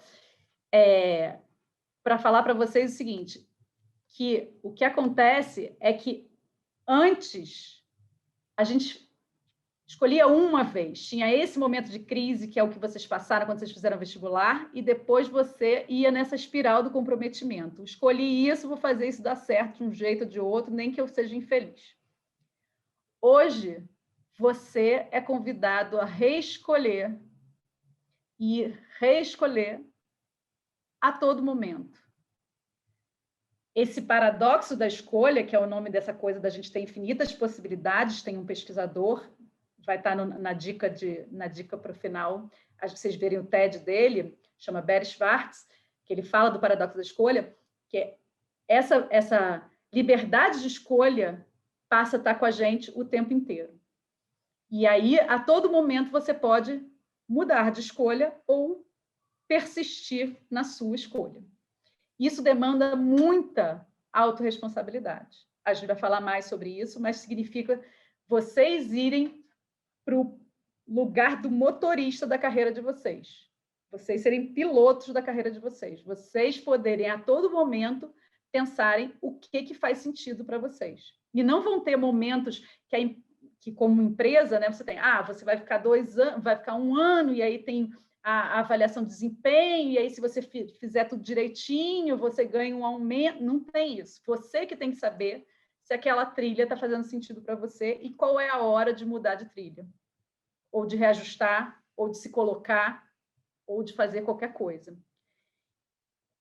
Para falar para vocês o seguinte, que o que acontece é que antes a gente escolhia uma vez, tinha esse momento de crise, que é o que vocês passaram quando vocês fizeram vestibular, e depois você ia nessa espiral do comprometimento. Escolhi isso, vou fazer isso dar certo de um jeito ou de outro, nem que eu seja infeliz. Hoje, você é convidado a reescolher e reescolher a todo momento. Esse paradoxo da escolha, que é o nome dessa coisa da gente ter infinitas possibilidades, tem um pesquisador, vai estar na dica para o final, acho que vocês verem o TED dele, chama Barry Schwartz, que ele fala do paradoxo da escolha, que é essa liberdade de escolha passa a estar com a gente o tempo inteiro. E aí, a todo momento, você pode mudar de escolha ou persistir na sua escolha. Isso demanda muita autorresponsabilidade. A gente vai falar mais sobre isso, mas significa vocês irem para o lugar do motorista da carreira de vocês. Vocês serem pilotos da carreira de vocês. Vocês poderem, a todo momento, pensarem o que faz sentido para vocês. E não vão ter momentos que como empresa, né, você tem, você vai ficar 2 anos, vai ficar 1 ano, e aí tem a avaliação de desempenho, e aí se você fizer tudo direitinho, você ganha um aumento. Não tem isso. Você que tem que saber se aquela trilha está fazendo sentido para você e qual é a hora de mudar de trilha, ou de reajustar, ou de se colocar, ou de fazer qualquer coisa.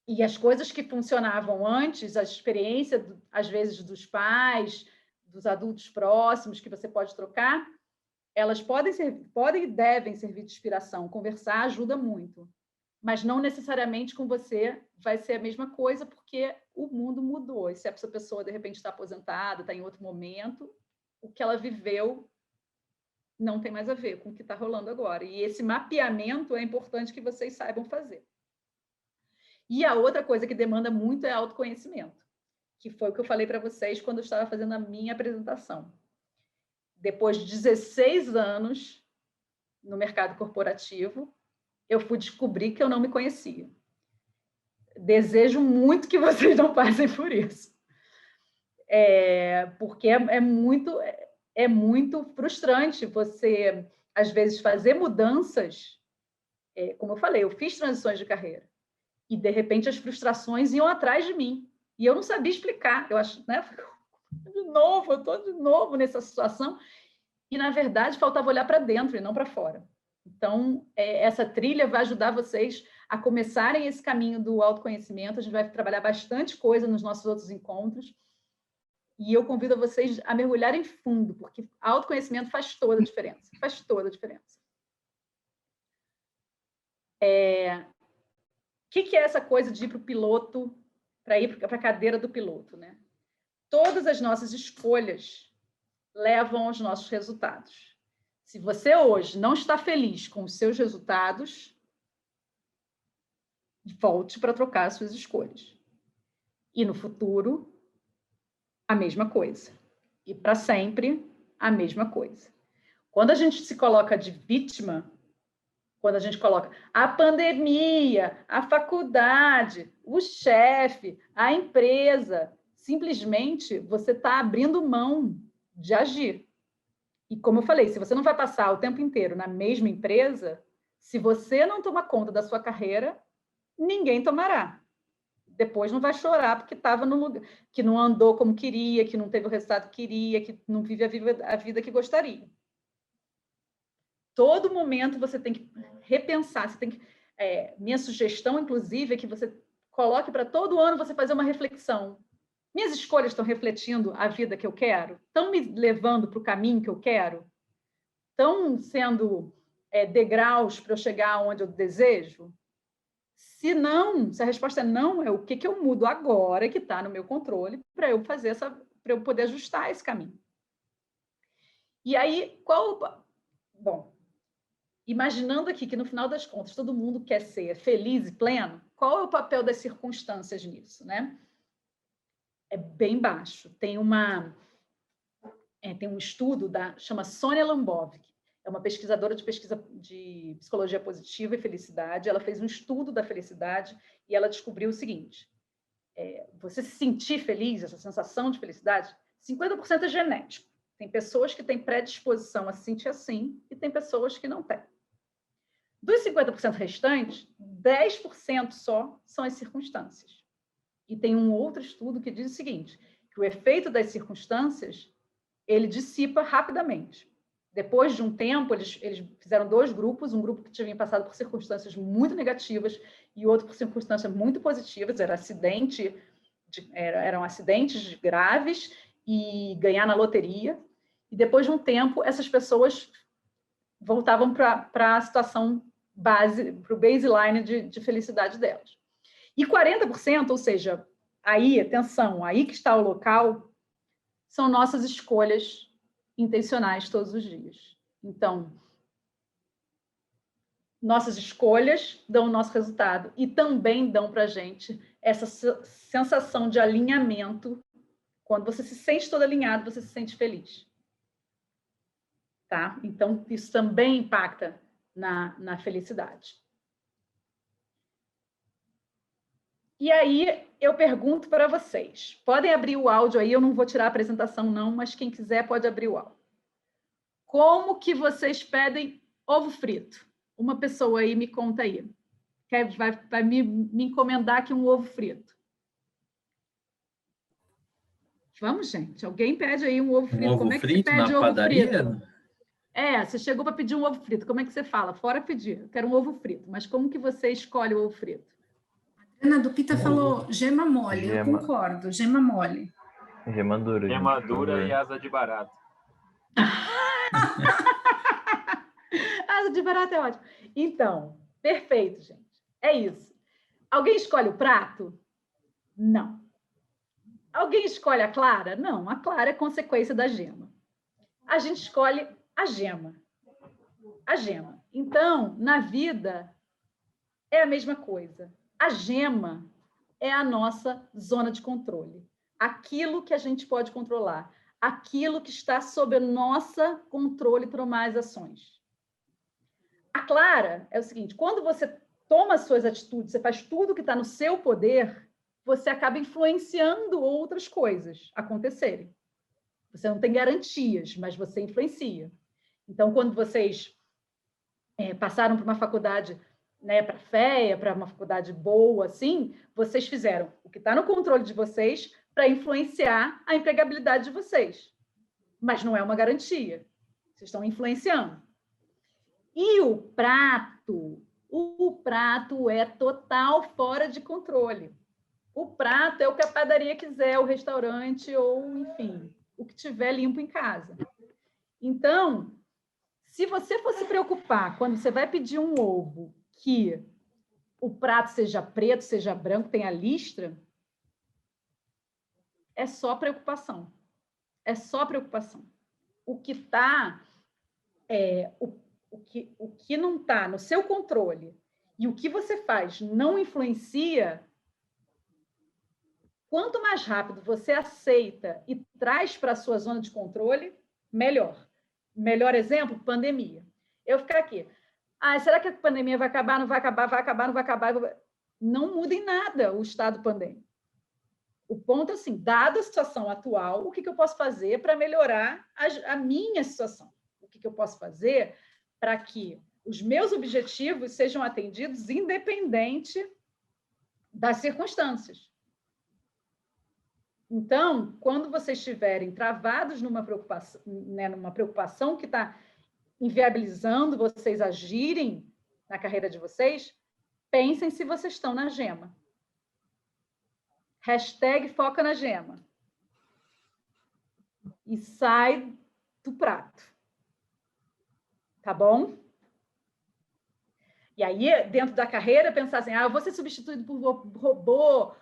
E as coisas que funcionavam antes, a experiência, às vezes, dos pais, dos adultos próximos, que você pode trocar, elas podem e devem servir de inspiração. Conversar ajuda muito, mas não necessariamente com você vai ser a mesma coisa, porque o mundo mudou. E se essa pessoa, de repente, está aposentada, está em outro momento, o que ela viveu não tem mais a ver com o que está rolando agora. E esse mapeamento é importante que vocês saibam fazer. E a outra coisa que demanda muito é autoconhecimento, que foi o que eu falei para vocês quando eu estava fazendo a minha apresentação. Depois de 16 anos no mercado corporativo, eu fui descobrir que eu não me conhecia. Desejo muito que vocês não passem por isso. Porque é muito frustrante você, às vezes, fazer mudanças. Como eu falei, eu fiz transições de carreira. E, de repente, as frustrações iam atrás de mim. E eu não sabia explicar. Eu acho, né? Eu estou de novo nessa situação. E, na verdade, faltava olhar para dentro e não para fora. Então, essa trilha vai ajudar vocês a começarem esse caminho do autoconhecimento. A gente vai trabalhar bastante coisa nos nossos outros encontros. E eu convido vocês a mergulharem fundo, porque autoconhecimento faz toda a diferença. Faz toda a diferença. O que é essa coisa de ir para o piloto, para ir para a cadeira do piloto, né? Todas as nossas escolhas levam aos nossos resultados. Se você hoje não está feliz com os seus resultados, volte para trocar as suas escolhas. E no futuro, a mesma coisa. E para sempre, a mesma coisa. Quando a gente se coloca de vítima, quando a gente coloca a pandemia, a faculdade, o chefe, a empresa, simplesmente você está abrindo mão de agir. E como eu falei, se você não vai passar o tempo inteiro na mesma empresa, se você não tomar conta da sua carreira, ninguém tomará. Depois não vai chorar porque estava no lugar, que não andou como queria, que não teve o resultado que queria, que não vive a vida que gostaria. Todo momento você tem que repensar, você tem que... minha sugestão, inclusive, é que você coloque para todo ano você fazer uma reflexão. Minhas escolhas estão refletindo a vida que eu quero? Estão me levando para o caminho que eu quero? Estão sendo degraus para eu chegar onde eu desejo? Se não, se a resposta é não, é o que eu mudo agora que está no meu controle para eu fazer para eu poder ajustar esse caminho. E aí, bom, imaginando aqui que no final das contas todo mundo quer ser feliz e pleno, qual é o papel das circunstâncias nisso, né? É bem baixo. Tem um estudo chama Sônia Lambovsky, é uma pesquisadora de psicologia positiva e felicidade. Ela fez um estudo da felicidade e ela descobriu o seguinte: você se sentir feliz, essa sensação de felicidade, 50% é genético. Tem pessoas que têm predisposição a se sentir assim e tem pessoas que não têm. Dos 50% restantes, 10% só são as circunstâncias. E tem um outro estudo que diz o seguinte, que o efeito das circunstâncias, ele dissipa rapidamente. Depois de um tempo, eles fizeram 2 grupos, um grupo que tinha passado por circunstâncias muito negativas e outro por circunstâncias muito positivas, eram acidentes graves e ganhar na loteria. E depois de um tempo, essas pessoas voltavam para a situação base, para o baseline de felicidade delas. E 40%, ou seja, aí, atenção, aí que está o local, são nossas escolhas intencionais todos os dias. Então, nossas escolhas dão o nosso resultado e também dão para a gente essa sensação de alinhamento. Quando você se sente todo alinhado, você se sente feliz. Tá? Então, isso também impacta na felicidade. E aí, eu pergunto para vocês. Podem abrir o áudio aí, eu não vou tirar a apresentação não, mas quem quiser pode abrir o áudio. Como que vocês pedem ovo frito? Uma pessoa aí me conta aí. Vai me encomendar aqui um ovo frito. Vamos, gente. Alguém pede aí um ovo frito. Um ovo Como é que frito se pede na ovo padaria? frito? Você chegou para pedir um ovo frito. Como é que você fala? Fora pedir. Eu quero um ovo frito. Mas como que você escolhe o ovo frito? Ana do Pita falou gema mole. Eu concordo. Gema mole. Gema dura. Gema dura e asa de barata. Asa de barata é ótimo. Então, perfeito, gente. É isso. Alguém escolhe o prato? Não. Alguém escolhe a clara? Não, a clara é consequência da gema. A gente escolhe a gema. A gema. Então, na vida, é a mesma coisa. A gema é a nossa zona de controle. Aquilo que a gente pode controlar. Aquilo que está sob o nosso controle para mais ações. A clara é o seguinte, quando você toma as suas atitudes, você faz tudo que está no seu poder, você acaba influenciando outras coisas acontecerem. Você não tem garantias, mas você influencia. Então, quando vocês passaram para uma faculdade, né, para a FEA, para uma faculdade boa, assim, vocês fizeram o que está no controle de vocês para influenciar a empregabilidade de vocês. Mas não é uma garantia. Vocês estão influenciando. E o prato é total fora de controle. O prato é o que a padaria quiser, o restaurante ou, enfim, o que tiver limpo em casa. Então, se você for se preocupar quando você vai pedir um ovo que o prato seja preto, seja branco, tenha listra, é só preocupação. É só preocupação. O que está... O que não está no seu controle e o que você faz não influencia, quanto mais rápido você aceita e traz para a sua zona de controle, melhor. Melhor exemplo, pandemia. Eu ficar aqui, será que a pandemia vai acabar, não vai acabar, vai acabar, não vai acabar? Não muda em nada o estado pandêmico. O ponto é assim, dada a situação atual, o que eu posso fazer para melhorar a minha situação? O que eu posso fazer para que os meus objetivos sejam atendidos independente das circunstâncias. Então, quando vocês estiverem travados numa preocupação que está inviabilizando vocês agirem na carreira de vocês, pensem se vocês estão na gema. hashtag foca na gema. E sai do prato. Tá bom? E aí, dentro da carreira, pensar assim, eu vou ser substituído por robô,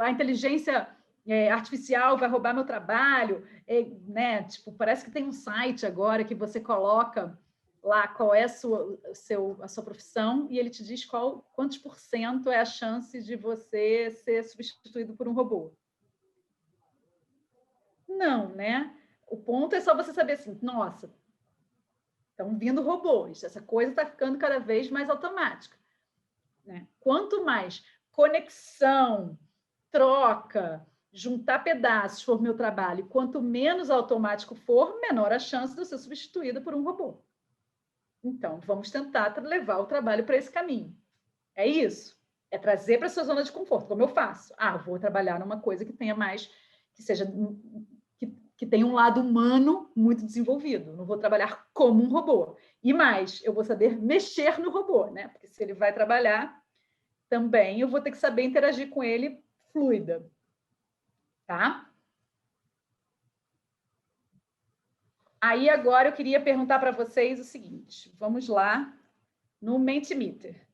a inteligência artificial vai roubar meu trabalho, né? Tipo, parece que tem um site agora que você coloca lá qual é a sua profissão e ele te diz quantos % é a chance de você ser substituído por um robô. Não, né? O ponto é só você saber assim, nossa, estão vindo robôs, essa coisa está ficando cada vez mais automática. Né? Quanto mais conexão, troca, juntar pedaços for meu trabalho, quanto menos automático for, menor a chance de eu ser substituída por um robô. Então, vamos tentar levar o trabalho para esse caminho. É isso. É trazer para a sua zona de conforto, como eu faço. Vou trabalhar numa coisa que tenha mais, que seja... que tem um lado humano muito desenvolvido. Não vou trabalhar como um robô. E mais, eu vou saber mexer no robô, né? Porque se ele vai trabalhar, também eu vou ter que saber interagir com ele fluida. Tá? Aí, agora, eu queria perguntar para vocês o seguinte. Vamos lá no Mentimeter.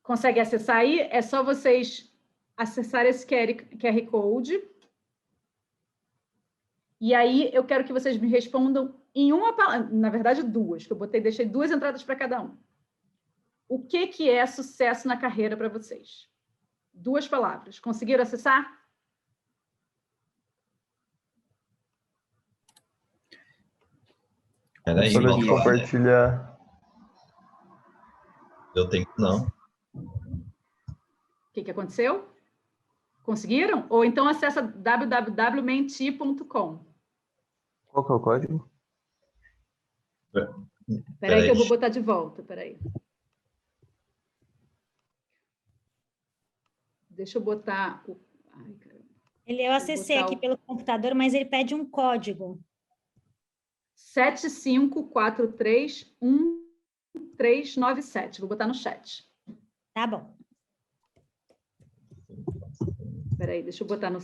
Consegue acessar aí? É só vocês acessarem esse QR Code. E aí, eu quero que vocês me respondam em uma palavra, na verdade, duas, que eu deixei 2 entradas para cada um. O que é sucesso na carreira para vocês? 2 palavras. Conseguiram acessar? Peraí, pode compartilhar. Eu tenho não. O que aconteceu? Conseguiram? Ou então acessa www.menti.com. Qual que é o código? Espera aí que eu vou botar de volta. Espera aí. Deixa eu botar... Ai, caramba. Eu acessei aqui pelo computador, mas ele pede um código. 75431397. Vou botar no chat. Tá bom. Espera aí, deixa eu botar no...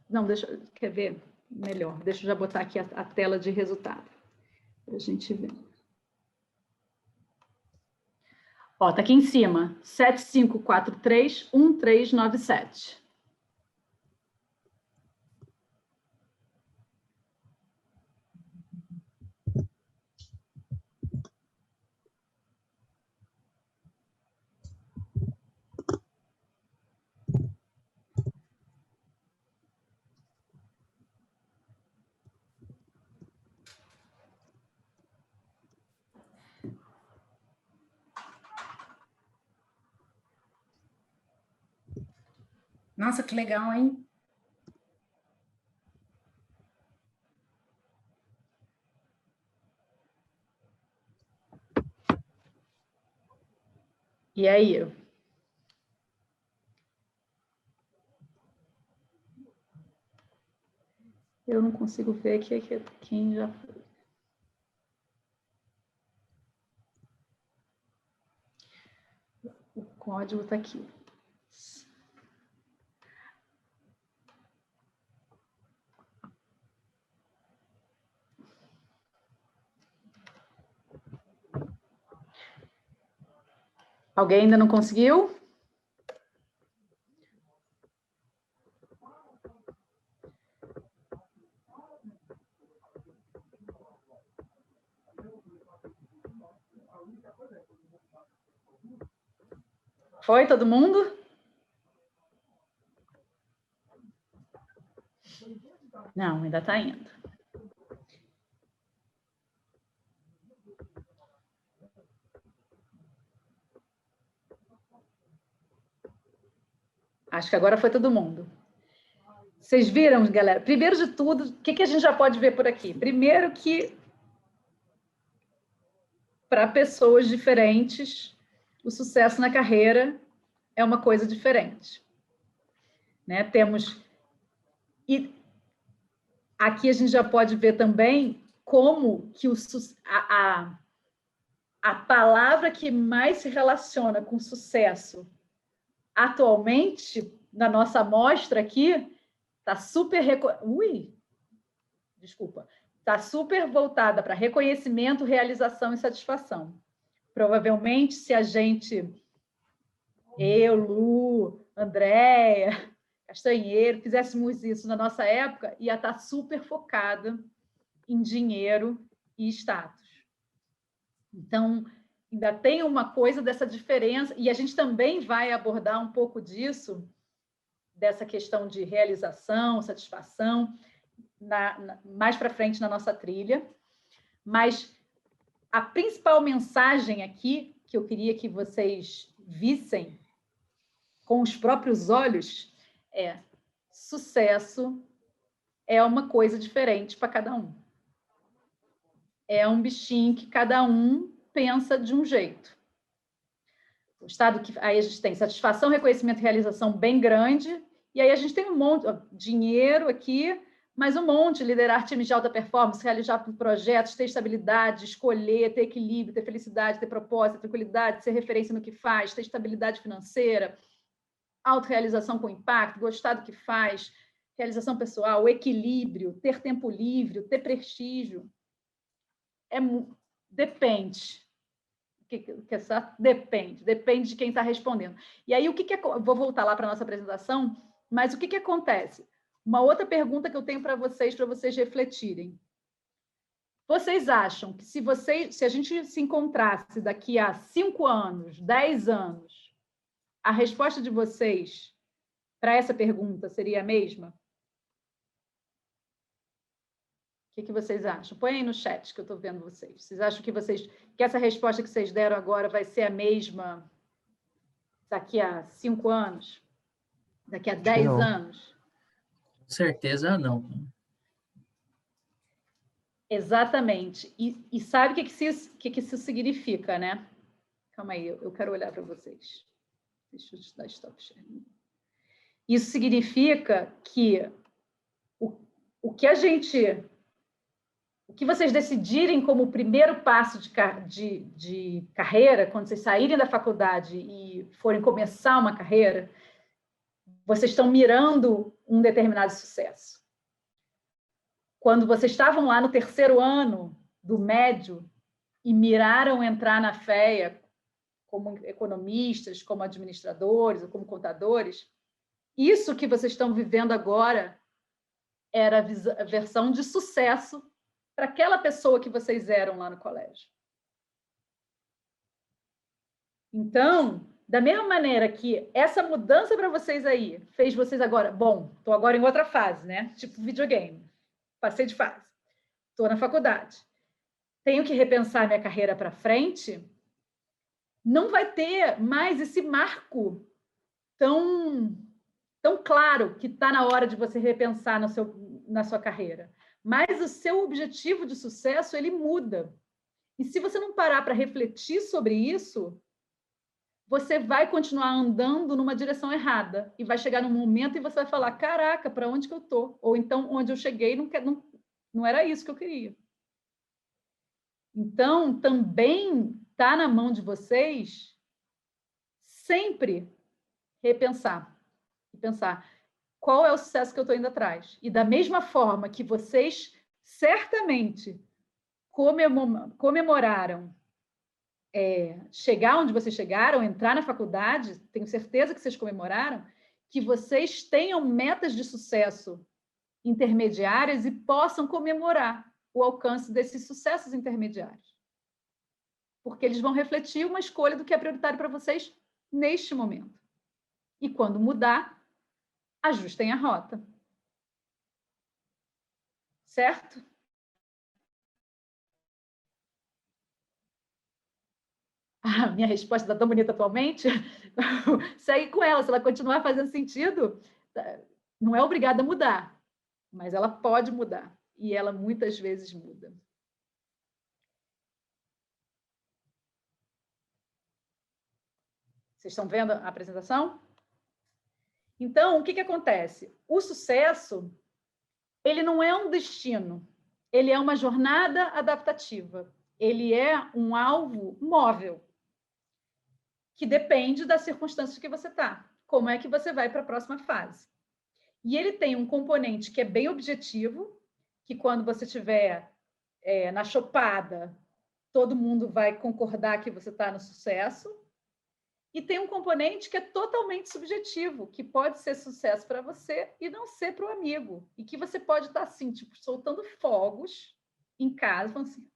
Não, quer ver? Melhor. Deixa eu já botar aqui a tela de resultado. Para a gente ver. Ó, tá aqui em cima. 75431397. Nossa, que legal, hein? E aí? Eu não consigo ver aqui quem já foi. O código está aqui. Alguém ainda não conseguiu? Foi todo mundo? Não, ainda está indo. Acho que agora foi todo mundo. Vocês viram, galera? Primeiro de tudo, o que a gente já pode ver por aqui? Primeiro que, para pessoas diferentes, o sucesso na carreira é uma coisa diferente. Né? E aqui a gente já pode ver também como que a palavra que mais se relaciona com sucesso atualmente, na nossa amostra aqui, está super... Está super voltada para reconhecimento, realização e satisfação. Provavelmente, se a gente, eu, Lu, Andréia, Castanheiro, fizéssemos isso na nossa época, ia estar super focada em dinheiro e status. Então, ainda tem uma coisa dessa diferença, e a gente também vai abordar um pouco disso, dessa questão de realização, satisfação, mais para frente na nossa trilha. Mas a principal mensagem aqui, que eu queria que vocês vissem com os próprios olhos, é: sucesso é uma coisa diferente para cada um. É um bichinho que cada um pensa de um jeito. O estado que aí a gente tem satisfação, reconhecimento e realização bem grande, e aí a gente tem um monte, dinheiro aqui, mas um monte, liderar times de alta performance, realizar projetos, ter estabilidade, escolher, ter equilíbrio, ter felicidade, ter propósito, ter tranquilidade, ser referência no que faz, ter estabilidade financeira, autorrealização com impacto, gostar do que faz, realização pessoal, equilíbrio, ter tempo livre, ter prestígio. Depende. Depende de quem está respondendo. E aí, vou voltar lá para a nossa apresentação, mas o que acontece? Uma outra pergunta que eu tenho para vocês refletirem. Vocês acham que se a gente se encontrasse daqui a 5 anos, 10 anos, a resposta de vocês para essa pergunta seria a mesma? O que vocês acham? Põe aí no chat que eu estou vendo vocês. Vocês acham que essa resposta que vocês deram agora vai ser a mesma daqui a 5 anos? Daqui a 10 anos? Com certeza não. Exatamente. E sabe o que isso significa, né? Calma aí, eu quero olhar para vocês. Deixa eu te dar stop share. Isso significa que o que vocês decidirem como primeiro passo de carreira, quando vocês saírem da faculdade e forem começar uma carreira, vocês estão mirando um determinado sucesso. Quando vocês estavam lá no 3º ano do médio e miraram entrar na FEA como economistas, como administradores ou como contadores, isso que vocês estão vivendo agora era a versão de sucesso para aquela pessoa que vocês eram lá no colégio. Então, da mesma maneira que essa mudança para vocês aí fez vocês agora, bom, estou agora em outra fase, né? Tipo videogame. Passei de fase. Estou na faculdade. Tenho que repensar minha carreira para frente. Não vai ter mais esse marco tão claro que está na hora de você repensar na sua carreira. Mas o seu objetivo de sucesso, ele muda. E se você não parar para refletir sobre isso, você vai continuar andando numa direção errada e vai chegar num momento e você vai falar, caraca, para onde que eu estou? Ou então, onde eu cheguei não era isso que eu queria. Então, também está na mão de vocês sempre repensar. E pensar, qual é o sucesso que eu estou indo atrás? E da mesma forma que vocês certamente comemoraram chegar onde vocês chegaram, entrar na faculdade, tenho certeza que vocês comemoraram, que vocês tenham metas de sucesso intermediárias e possam comemorar o alcance desses sucessos intermediários. Porque eles vão refletir uma escolha do que é prioritário para vocês neste momento. E quando mudar, ajustem a rota. Certo? A minha resposta está tão bonita atualmente. Segue com ela. Se ela continuar fazendo sentido, não é obrigada a mudar, mas ela pode mudar. E ela muitas vezes muda. Vocês estão vendo a apresentação? Então, o que acontece? O sucesso, ele não é um destino, ele é uma jornada adaptativa. ele é um alvo móvel, que depende das circunstâncias que você está. Como é que você vai para a próxima fase? E ele tem um componente que é bem objetivo, que quando você estiver na chopada, todo mundo vai concordar que você está no sucesso. E tem um componente que é totalmente subjetivo, que pode ser sucesso para você e não ser para o amigo. E que você pode estar assim, tipo, soltando fogos em casa, falando assim,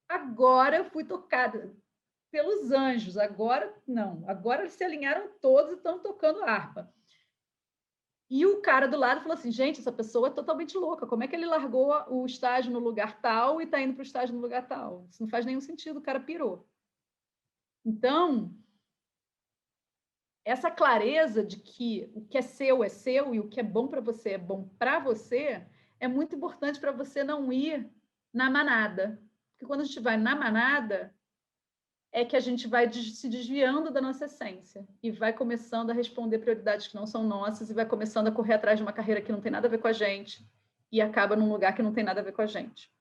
agora eu fui tocada pelos anjos, agora não. Agora eles se alinharam todos e estão tocando harpa. E o cara do lado falou assim, gente, essa pessoa é totalmente louca. Como é que ele largou o estágio no lugar tal e está indo para o estágio no lugar tal? Isso não faz nenhum sentido, o cara pirou. Então, essa clareza de que o que é seu e o que é bom para você é bom para você é muito importante para você não ir na manada. Porque quando a gente vai na manada, é que a gente vai se desviando da nossa essência e vai começando a responder prioridades que não são nossas e vai começando a correr atrás de uma carreira que não tem nada a ver com a gente e acaba num lugar que não tem nada a ver com a gente.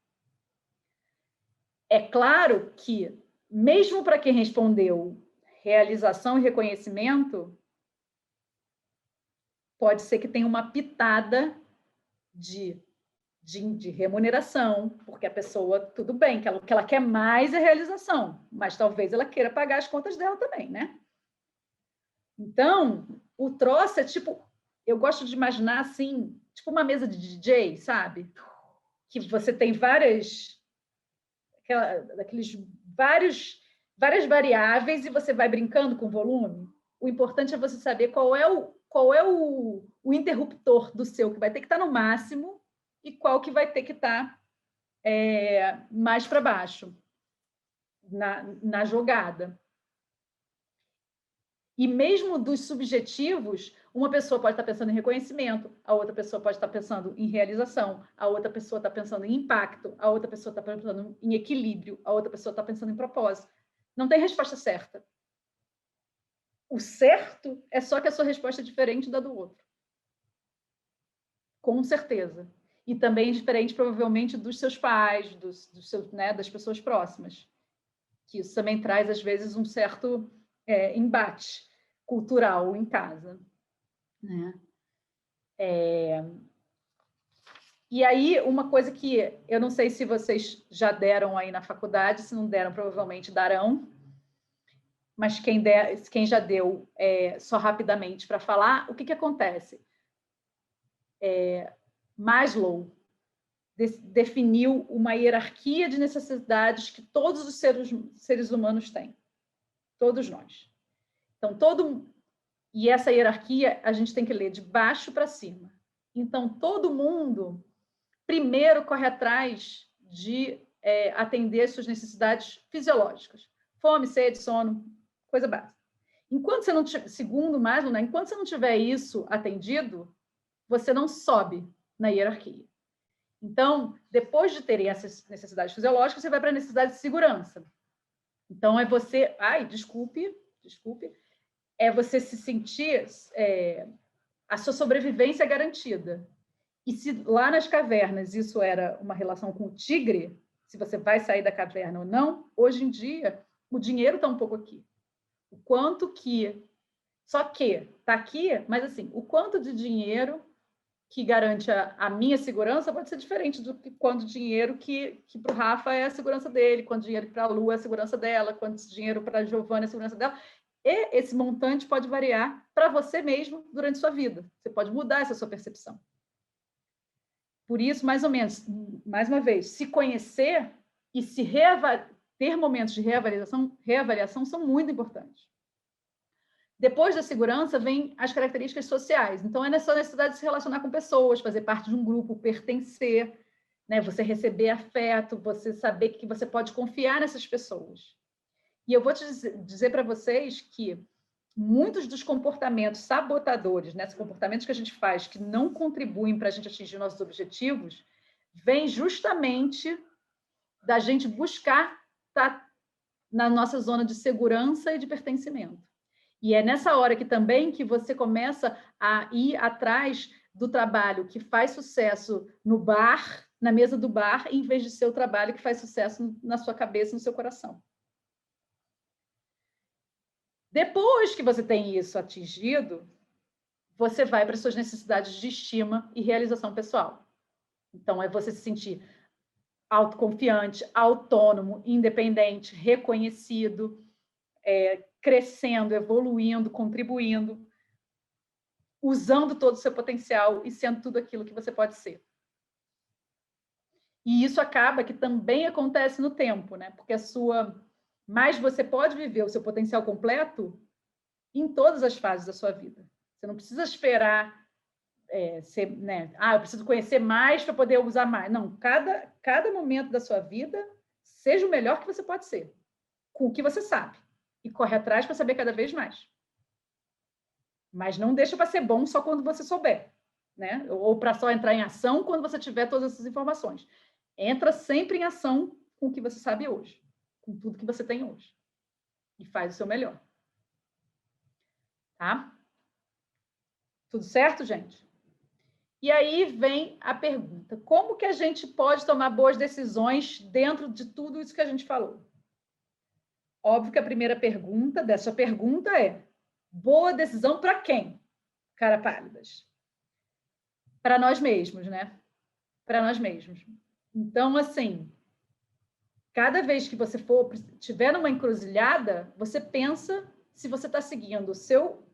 É claro que, mesmo para quem respondeu realização e reconhecimento, pode ser que tenha uma pitada de remuneração, porque a pessoa, tudo bem, que ela quer mais é realização, mas talvez ela queira pagar as contas dela também, né? Então, o troço é tipo, eu gosto de imaginar assim, tipo uma mesa de DJ, sabe? Que você tem várias variáveis e você vai brincando com o volume. O importante é você saber qual é o interruptor do seu, que vai ter que estar no máximo, e qual que vai ter que estar mais para baixo na jogada. E mesmo dos subjetivos, uma pessoa pode estar pensando em reconhecimento, a outra pessoa pode estar pensando em realização, a outra pessoa está pensando em impacto, a outra pessoa está pensando em equilíbrio, a outra pessoa está pensando em propósito. Não tem resposta certa. O certo é só que a sua resposta é diferente da do outro. Com certeza. E também diferente, provavelmente, dos seus pais, das pessoas próximas. Que isso também traz, às vezes, um certo embate cultural em casa. Né? E aí, uma coisa que eu não sei se vocês já deram aí na faculdade, se não deram, provavelmente darão, mas quem já deu, só rapidamente para falar, o que acontece? Maslow definiu uma hierarquia de necessidades que todos os seres humanos têm. Todos nós. Então, e essa hierarquia a gente tem que ler de baixo para cima. Então, todo mundo primeiro corre atrás de atender suas necessidades fisiológicas. Fome, sede, sono, coisa básica. Enquanto você não tiver, segundo Maslow, né, enquanto você não tiver isso atendido, você não sobe na hierarquia. Então, depois de terem essas necessidades fisiológicas, você vai para a necessidade de segurança. Então, é você... desculpe. É você se sentir... a sua sobrevivência garantida. E se lá nas cavernas isso era uma relação com o tigre, se você vai sair da caverna ou não, hoje em dia, o dinheiro está um pouco aqui. O quanto que... Só que está aqui, mas assim, o quanto de dinheiro que garante a minha segurança pode ser diferente do que quanto dinheiro que para o Rafa é a segurança dele, quanto dinheiro para a Lu é a segurança dela, quanto dinheiro para a Giovana é a segurança dela. E esse montante pode variar para você mesmo durante sua vida. Você pode mudar essa sua percepção. Por isso, mais ou menos, mais uma vez, se conhecer e ter momentos de reavaliação são muito importantes. Depois da segurança, vem as características sociais. Então, é nessa necessidade de se relacionar com pessoas, fazer parte de um grupo, pertencer, né? Você receber afeto, você saber que você pode confiar nessas pessoas. E eu vou te dizer para vocês que muitos dos comportamentos sabotadores, né? Comportamentos que a gente faz que não contribuem para a gente atingir nossos objetivos, vem justamente da gente buscar estar na nossa zona de segurança e de pertencimento. E é nessa hora que você começa a ir atrás do trabalho que faz sucesso no bar, na mesa do bar, em vez de ser o trabalho que faz sucesso na sua cabeça e no seu coração. Depois que você tem isso atingido, você vai para as suas necessidades de estima e realização pessoal. Então, é você se sentir autoconfiante, autônomo, independente, reconhecido, crescendo, evoluindo, contribuindo, usando todo o seu potencial e sendo tudo aquilo que você pode ser. E isso acaba que também acontece no tempo, né? Porque mais você pode viver o seu potencial completo em todas as fases da sua vida. Você não precisa esperar ser, né? Eu preciso conhecer mais para poder usar mais. Não, cada momento da sua vida seja o melhor que você pode ser, com o que você sabe, e corre atrás para saber cada vez mais. Mas não deixa para ser bom só quando você souber, né? Ou para só entrar em ação quando você tiver todas essas informações. Entra sempre em ação com o que você sabe hoje, com tudo que você tem hoje, e faz o seu melhor. Tá? Tudo certo, gente? E aí vem a pergunta: como que a gente pode tomar boas decisões dentro de tudo isso que a gente falou? Óbvio que a primeira pergunta dessa pergunta é: boa decisão para quem? Cara pálidas. Para nós mesmos, né? Para nós mesmos. Então, assim, cada vez que você tiver numa encruzilhada, você pensa se você está seguindo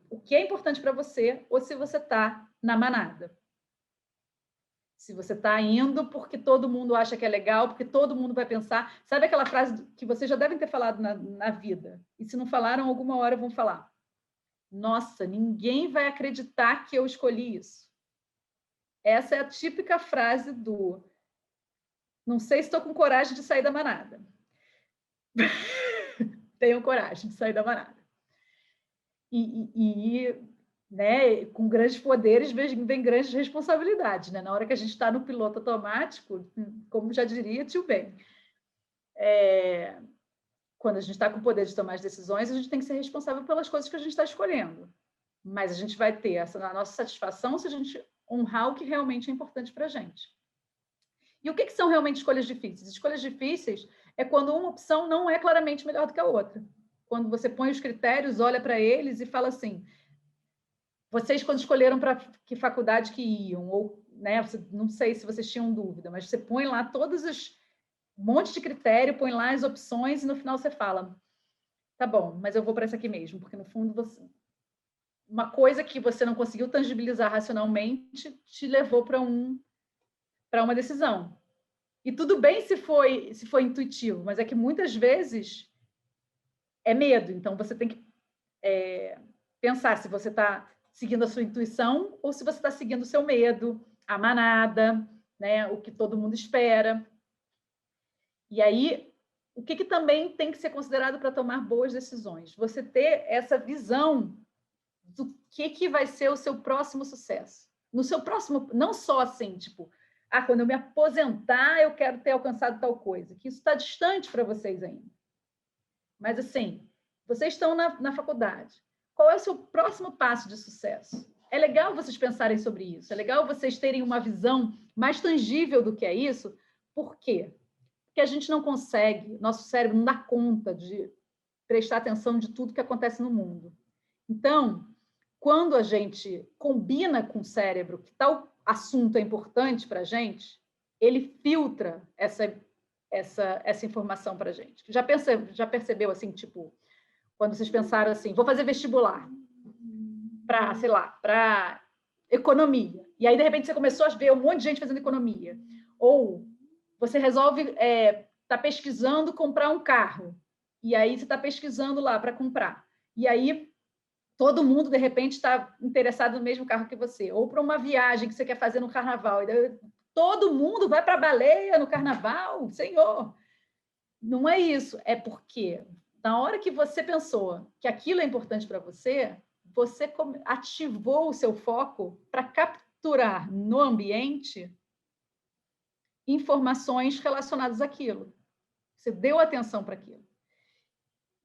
o que é importante para você ou se você está na manada. Se você está indo porque todo mundo acha que é legal, porque todo mundo vai pensar. Sabe aquela frase que vocês já devem ter falado na vida? E se não falaram, alguma hora vão falar. Nossa, ninguém vai acreditar que eu escolhi isso. Essa é a típica frase do: não sei se estou com coragem de sair da manada. Tenham coragem de sair da manada. Né, com grandes poderes vem grandes responsabilidades. Né? Na hora que a gente está no piloto automático, como já diria tio Ben, quando a gente está com o poder de tomar as decisões, a gente tem que ser responsável pelas coisas que a gente está escolhendo. Mas a gente vai ter a nossa satisfação se a gente honrar o que realmente é importante para a gente. E o que são realmente escolhas difíceis? Escolhas difíceis é quando uma opção não é claramente melhor do que a outra. Quando você põe os critérios, olha para eles e fala assim: vocês, quando escolheram para que faculdade que iam, ou, né, não sei se vocês tinham dúvida, mas você põe lá um monte de critério, põe lá as opções e no final você fala: tá bom, mas eu vou para essa aqui mesmo, porque no fundo uma coisa que você não conseguiu tangibilizar racionalmente te levou para uma decisão. E tudo bem se foi intuitivo, mas é que muitas vezes é medo. Então, você tem que pensar se você está seguindo a sua intuição ou se você está seguindo o seu medo, a manada, né, o que todo mundo espera. E aí, o que também tem que ser considerado para tomar boas decisões? Você ter essa visão do que vai ser o seu próximo sucesso. No seu próximo, não só assim, tipo, quando eu me aposentar, eu quero ter alcançado tal coisa, que isso está distante para vocês ainda. Mas, assim, vocês estão na faculdade. Qual é o seu próximo passo de sucesso? É legal vocês pensarem sobre isso. É legal vocês terem uma visão mais tangível do que é isso. Por quê? Porque a gente não consegue, nosso cérebro não dá conta de prestar atenção de tudo que acontece no mundo. Então, quando a gente combina com o cérebro que tal assunto é importante para a gente, ele filtra essa informação para a gente. Já percebeu, assim, tipo, quando vocês pensaram assim: vou fazer vestibular para, sei lá, para economia. E aí, de repente, você começou a ver um monte de gente fazendo economia. Ou você resolve tá pesquisando comprar um carro. E aí você está pesquisando lá para comprar. E aí todo mundo, de repente, está interessado no mesmo carro que você. Ou para uma viagem que você quer fazer no carnaval. E daí, todo mundo vai para a baleia no carnaval? Senhor! Não é isso. É porque, na hora que você pensou que aquilo é importante para você, você ativou o seu foco para capturar no ambiente informações relacionadas àquilo. Você deu atenção para aquilo.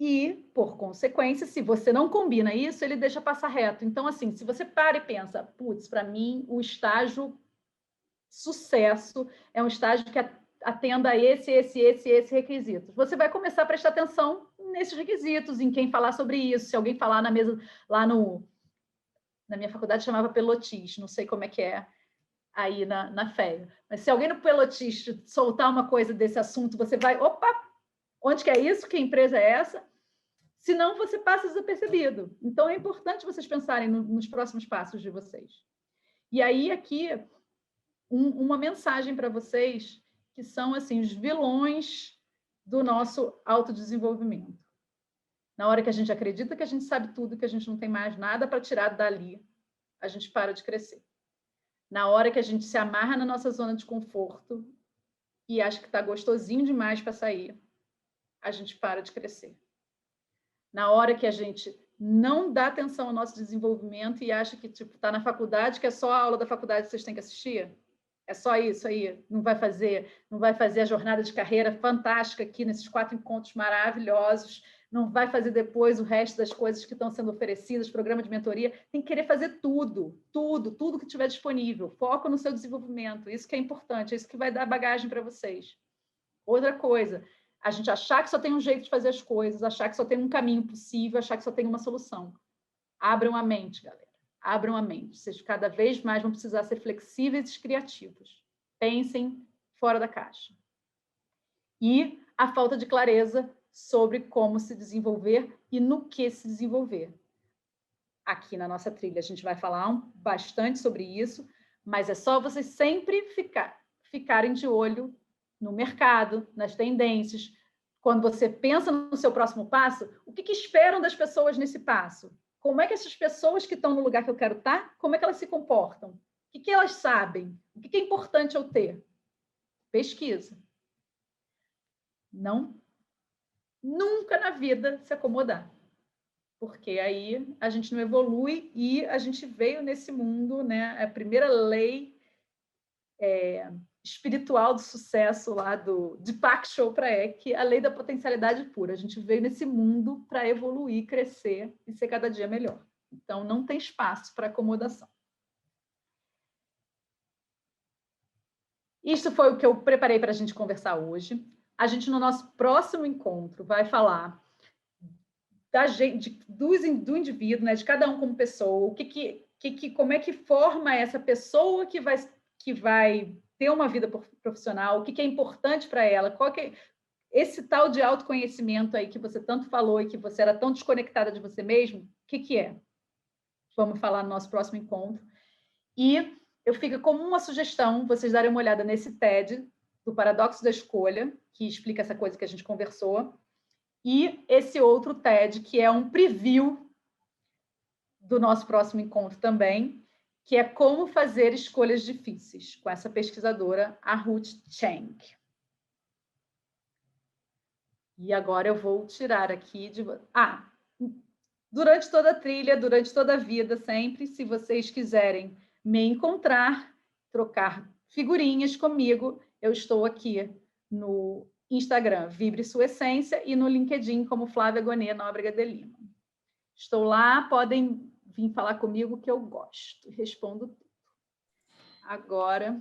E, por consequência, se você não combina isso, ele deixa passar reto. Então, assim, se você para e pensa: putz, para mim, o estágio sucesso é um estágio que atenda a esse requisitos. Você vai começar a prestar atenção nesses requisitos, em quem falar sobre isso. Se alguém falar na mesa, lá na minha faculdade chamava Pelotis, não sei como é que é aí na FEA. Mas se alguém no Pelotis soltar uma coisa desse assunto, você vai, opa, onde que é isso? Que empresa é essa? Senão você passa desapercebido. Então é importante vocês pensarem nos próximos passos de vocês. E aí aqui uma mensagem para vocês, que são assim os vilões do nosso autodesenvolvimento. Na hora que a gente acredita que a gente sabe tudo, que a gente não tem mais nada para tirar dali, a gente para de crescer. Na hora que a gente se amarra na nossa zona de conforto e acha que está gostosinho demais para sair, a gente para de crescer. Na hora que a gente não dá atenção ao nosso desenvolvimento e acha que está na faculdade, que é só a aula da faculdade que vocês têm que assistir, é só isso aí, não vai fazer a jornada de carreira fantástica aqui nesses 4 encontros maravilhosos, não vai fazer depois o resto das coisas que estão sendo oferecidas, programa de mentoria, tem que querer fazer tudo que tiver disponível, foco no seu desenvolvimento, isso que é importante, é isso que vai dar bagagem para vocês. Outra coisa, a gente achar que só tem um jeito de fazer as coisas, achar que só tem um caminho possível, achar que só tem uma solução. Abram a mente, galera. Abram a mente. Vocês cada vez mais vão precisar ser flexíveis e criativos. Pensem fora da caixa. E a falta de clareza sobre como se desenvolver e no que se desenvolver. Aqui na nossa trilha a gente vai falar bastante sobre isso, mas é só vocês sempre ficarem de olho no mercado, nas tendências. Quando você pensa no seu próximo passo, o que esperam das pessoas nesse passo? Como é que essas pessoas que estão no lugar que eu quero estar, como é que elas se comportam? O que elas sabem? O que é importante eu ter? Pesquisa. Não, nunca na vida se acomodar. Porque aí a gente não evolui e a gente veio nesse mundo, né? A primeira lei espiritual do sucesso lá do Deepak Chopra que é a lei da potencialidade pura. A gente veio nesse mundo para evoluir, crescer e ser cada dia melhor. Então, não tem espaço para acomodação. Isso foi o que eu preparei para a gente conversar hoje. A gente, no nosso próximo encontro, vai falar do indivíduo, né, de cada um como pessoa, como é que forma essa pessoa que vai ter uma vida profissional, o que é importante para ela, qual que é esse tal de autoconhecimento aí que você tanto falou e que você era tão desconectada de você mesmo, o que é? Vamos falar no nosso próximo encontro. E eu fico como uma sugestão, vocês darem uma olhada nesse TED do Paradoxo da Escolha, que explica essa coisa que a gente conversou, e esse outro TED, que é um preview do nosso próximo encontro também, que é Como Fazer Escolhas Difíceis, com essa pesquisadora, a Ruth Chang. E agora eu vou tirar aqui durante toda a trilha, durante toda a vida, sempre, se vocês quiserem me encontrar, trocar figurinhas comigo, eu estou aqui no Instagram, Vibre Sua Essência, e no LinkedIn, como Flávia Gonê Nóbrega de Lima. Estou lá, podem vir falar comigo que eu gosto, respondo tudo. Agora,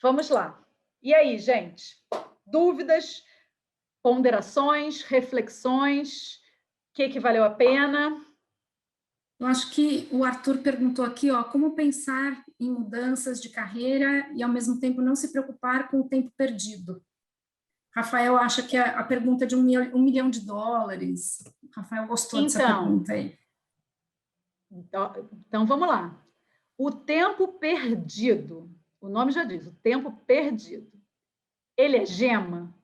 vamos lá. E aí, gente? Dúvidas, ponderações, reflexões, o que valeu a pena? Eu acho que o Arthur perguntou aqui, como pensar em mudanças de carreira e, ao mesmo tempo, não se preocupar com o tempo perdido. Rafael acha que a pergunta é de $1 milhão. Rafael gostou dessa pergunta aí. Então, vamos lá. O tempo perdido, o nome já diz, o tempo perdido. Ele é gema?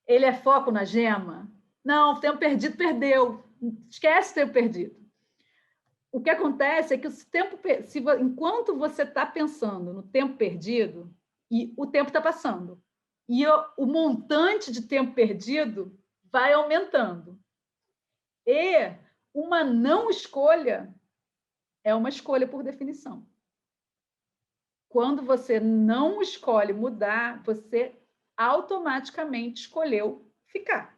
Ele é foco na gema? Não, o tempo perdido perdeu. Esquece o tempo perdido. O que acontece é que enquanto você está pensando no tempo perdido, e o tempo está passando, e o montante de tempo perdido vai aumentando. E uma não escolha é uma escolha por definição. Quando você não escolhe mudar, você automaticamente escolheu ficar.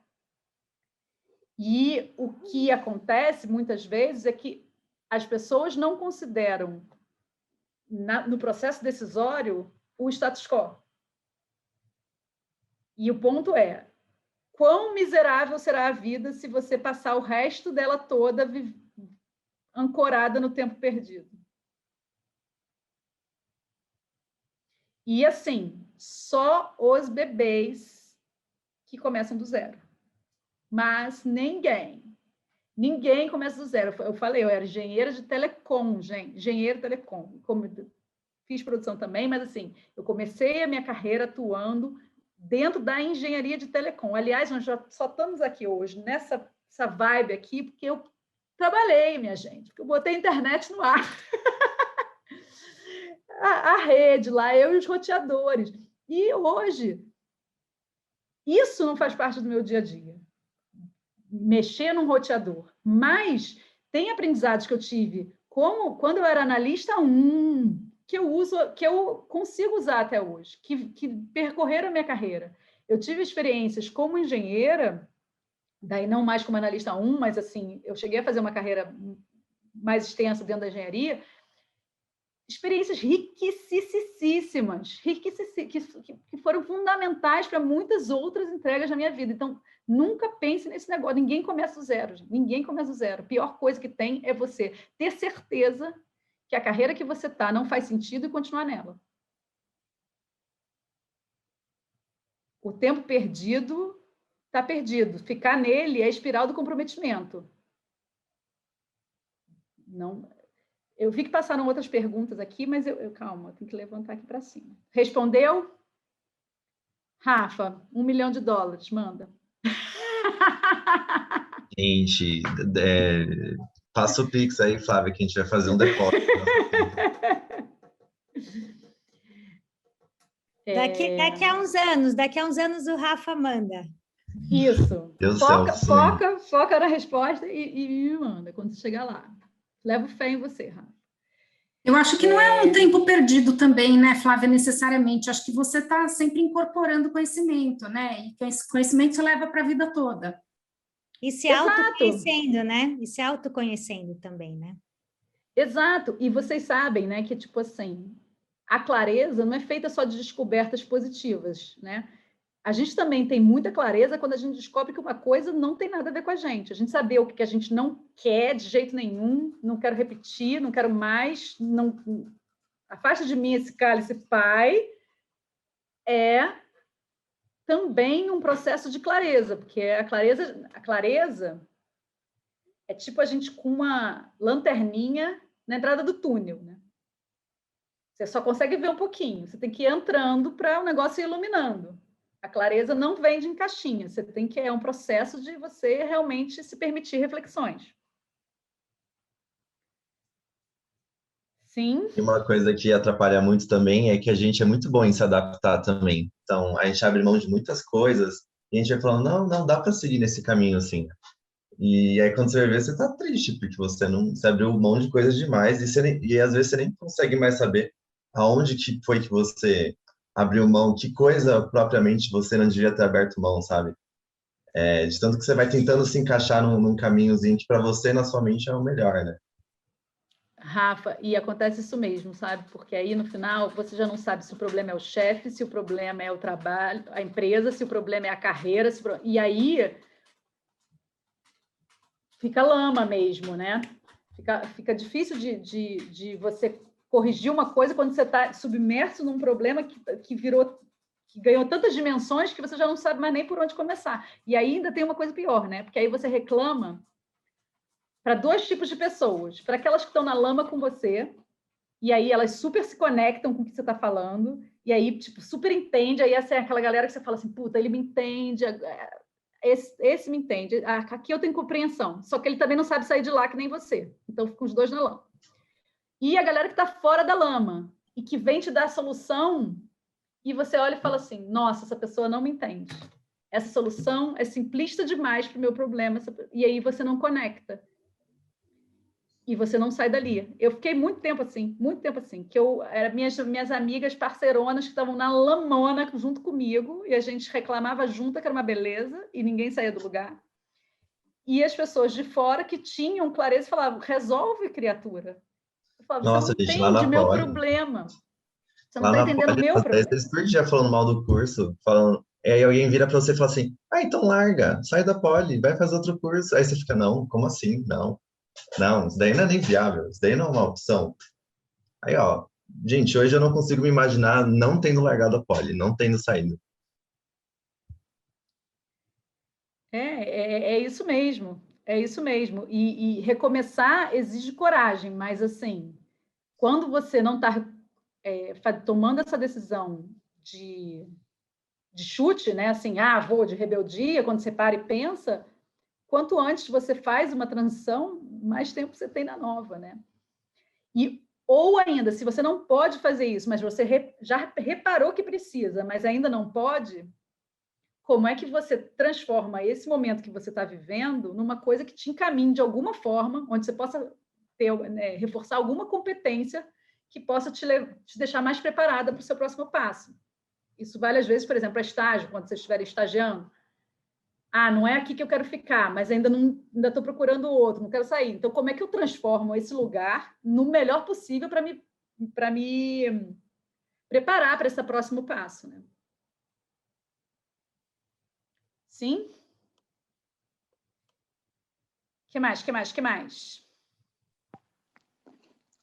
E o que acontece muitas vezes é que as pessoas não consideram no processo decisório, o status quo. E o ponto é, quão miserável será a vida se você passar o resto dela toda ancorada no tempo perdido? E, assim, só os bebês que começam do zero. Mas ninguém começa do zero. Eu falei, eu era engenheira de telecom, gente, engenheira de telecom. Fiz produção também, mas, assim, eu comecei a minha carreira atuando dentro da engenharia de telecom. Aliás, nós já só estamos aqui hoje, nessa vibe aqui, porque eu trabalhei, minha gente, porque eu botei a internet no ar. A rede lá, eu e os roteadores. E hoje, isso não faz parte do meu dia a dia. Mexer num roteador. Mas tem aprendizados que eu tive, como quando eu era analista 1, que eu consigo usar até hoje, que percorreram a minha carreira. Eu tive experiências como engenheira, daí não mais como analista 1, mas assim, eu cheguei a fazer uma carreira mais extensa dentro da engenharia, experiências riquíssimas, que foram fundamentais para muitas outras entregas na minha vida. Então, nunca pense nesse negócio. Ninguém começa do zero, gente. Ninguém começa do zero. A pior coisa que tem é você ter certeza que a carreira que você está não faz sentido e continuar nela. O tempo perdido está perdido. Ficar nele é a espiral do comprometimento. Não... Eu vi que passaram outras perguntas aqui, mas calma, tenho que levantar aqui para cima. Respondeu? Rafa, $1 milhão, manda. Gente, passa o Pix aí, Flávia, que a gente vai fazer um depósito. Daqui a uns anos o Rafa manda. Isso. Deus Foca na resposta e me manda quando você chegar lá. Levo fé em você, Rafa. Eu acho que não é um tempo perdido também, né, Flávia, necessariamente. Acho que você está sempre incorporando conhecimento, né? E esse conhecimento você leva para a vida toda. E se autoconhecendo, né? E se autoconhecendo também, né? Exato. E vocês sabem, né, que, tipo assim, a clareza não é feita só de descobertas positivas, né? A gente também tem muita clareza quando a gente descobre que uma coisa não tem nada a ver com a gente. A gente saber o que a gente não quer de jeito nenhum, não quero repetir, não quero mais, não... afasta de mim esse cálice, pai, é também um processo de clareza, porque a clareza é tipo a gente com uma lanterninha na entrada do túnel, né? Você só consegue ver um pouquinho, você tem que ir entrando para o negócio ir iluminando. A clareza não vem de em caixinha, você tem que... É um processo de você realmente se permitir reflexões. Sim. E uma coisa que atrapalha muito também é que a gente é muito bom em se adaptar também. Então, a gente abre mão de muitas coisas e a gente vai falando, não, dá para seguir nesse caminho assim. E aí, quando você vai ver, você tá triste, porque você abriu mão de coisas demais e às vezes você nem consegue mais saber aonde que foi que você abriu mão, que coisa propriamente você não devia ter aberto mão, sabe? De tanto que você vai tentando se encaixar num caminhozinho que para você, na sua mente, é o melhor, né? Rafa, e acontece isso mesmo, sabe? Porque aí, no final, você já não sabe se o problema é o chefe, se o problema é o trabalho, a empresa, se o problema é a carreira, e aí fica lama mesmo, né? Fica difícil de você corrigir uma coisa quando você está submerso num problema que ganhou tantas dimensões que você já não sabe mais nem por onde começar. E ainda tem uma coisa pior, né? Porque aí você reclama para 2 tipos de pessoas. Para aquelas que estão na lama com você, e aí elas super se conectam com o que você está falando, e aí, tipo, super entende, aí essa é aquela galera que você fala assim, puta, ele me entende, esse me entende, aqui eu tenho compreensão, só que ele também não sabe sair de lá que nem você. Então, ficam os dois na lama. E a galera que está fora da lama e que vem te dar a solução e você olha e fala assim, nossa, essa pessoa não me entende. Essa solução é simplista demais para o meu problema. E aí você não conecta. E você não sai dali. Eu fiquei muito tempo assim, que era minhas amigas parceironas que estavam na lamona junto comigo e a gente reclamava junto que era uma beleza e ninguém saía do lugar. E as pessoas de fora que tinham clareza falavam, resolve, criatura. Eu falo, Nossa, você não gente, lá entende na meu Poli. problema. Você não Lá está na entendendo o Poli, meu às vezes problema. eles por dia falando mal do curso, falando. E aí alguém vira pra você e fala assim: ah, então larga, sai da Poli, vai fazer outro curso. Aí você fica: não, como assim? Não, não, isso daí não é nem viável, isso daí não é uma opção. Aí, ó, gente, hoje eu não consigo me imaginar não tendo largado a Poli, não tendo saído. É isso mesmo. É isso mesmo. E recomeçar exige coragem, mas assim, quando você não está tomando essa decisão de chute, né? Assim, vou de rebeldia, quando você para e pensa, quanto antes você faz uma transição, mais tempo você tem na nova, né? Ou ainda, se você não pode fazer isso, mas você já reparou que precisa, mas ainda não pode, como é que você transforma esse momento que você está vivendo numa coisa que te encaminhe de alguma forma, onde você possa reforçar alguma competência que possa te deixar mais preparada para o seu próximo passo. Isso vale, às vezes, por exemplo, para estágio, quando você estiver estagiando. Não é aqui que eu quero ficar, mas ainda estou procurando outro, não quero sair. Então, como é que eu transformo esse lugar no melhor possível para me preparar para esse próximo passo, né? Sim? Que mais?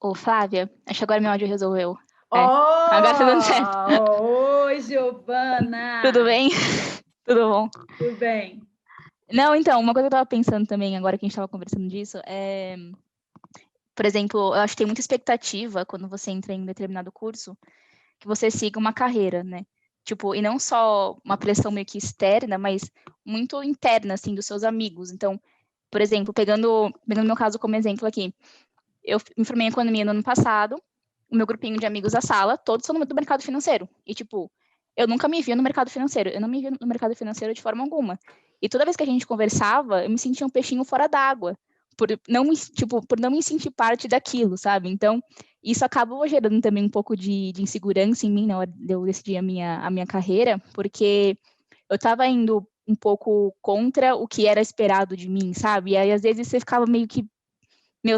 Ô, Flávia, acho que agora meu áudio resolveu. Agora tá dando certo. Oi, Giovana! Tudo bem? Tudo bom? Tudo bem. Não, então, uma coisa que eu estava pensando também, agora que a gente estava conversando disso, por exemplo, eu acho que tem muita expectativa quando você entra em um determinado curso, que você siga uma carreira, né? Tipo, e não só uma pressão meio que externa, mas muito interna, assim, dos seus amigos. Então, por exemplo, pegando meu caso como exemplo aqui, eu me formei em economia no ano passado, o meu grupinho de amigos da sala, todos são do mercado financeiro. E, tipo, eu nunca me via no mercado financeiro. Eu não me via no mercado financeiro de forma alguma. E toda vez que a gente conversava, eu me sentia um peixinho fora d'água, por não me sentir parte daquilo, sabe? Então, isso acabou gerando também um pouco de insegurança em mim na hora de eu decidir a minha carreira, porque eu estava indo um pouco contra o que era esperado de mim, sabe? E aí, às vezes, você ficava meio que,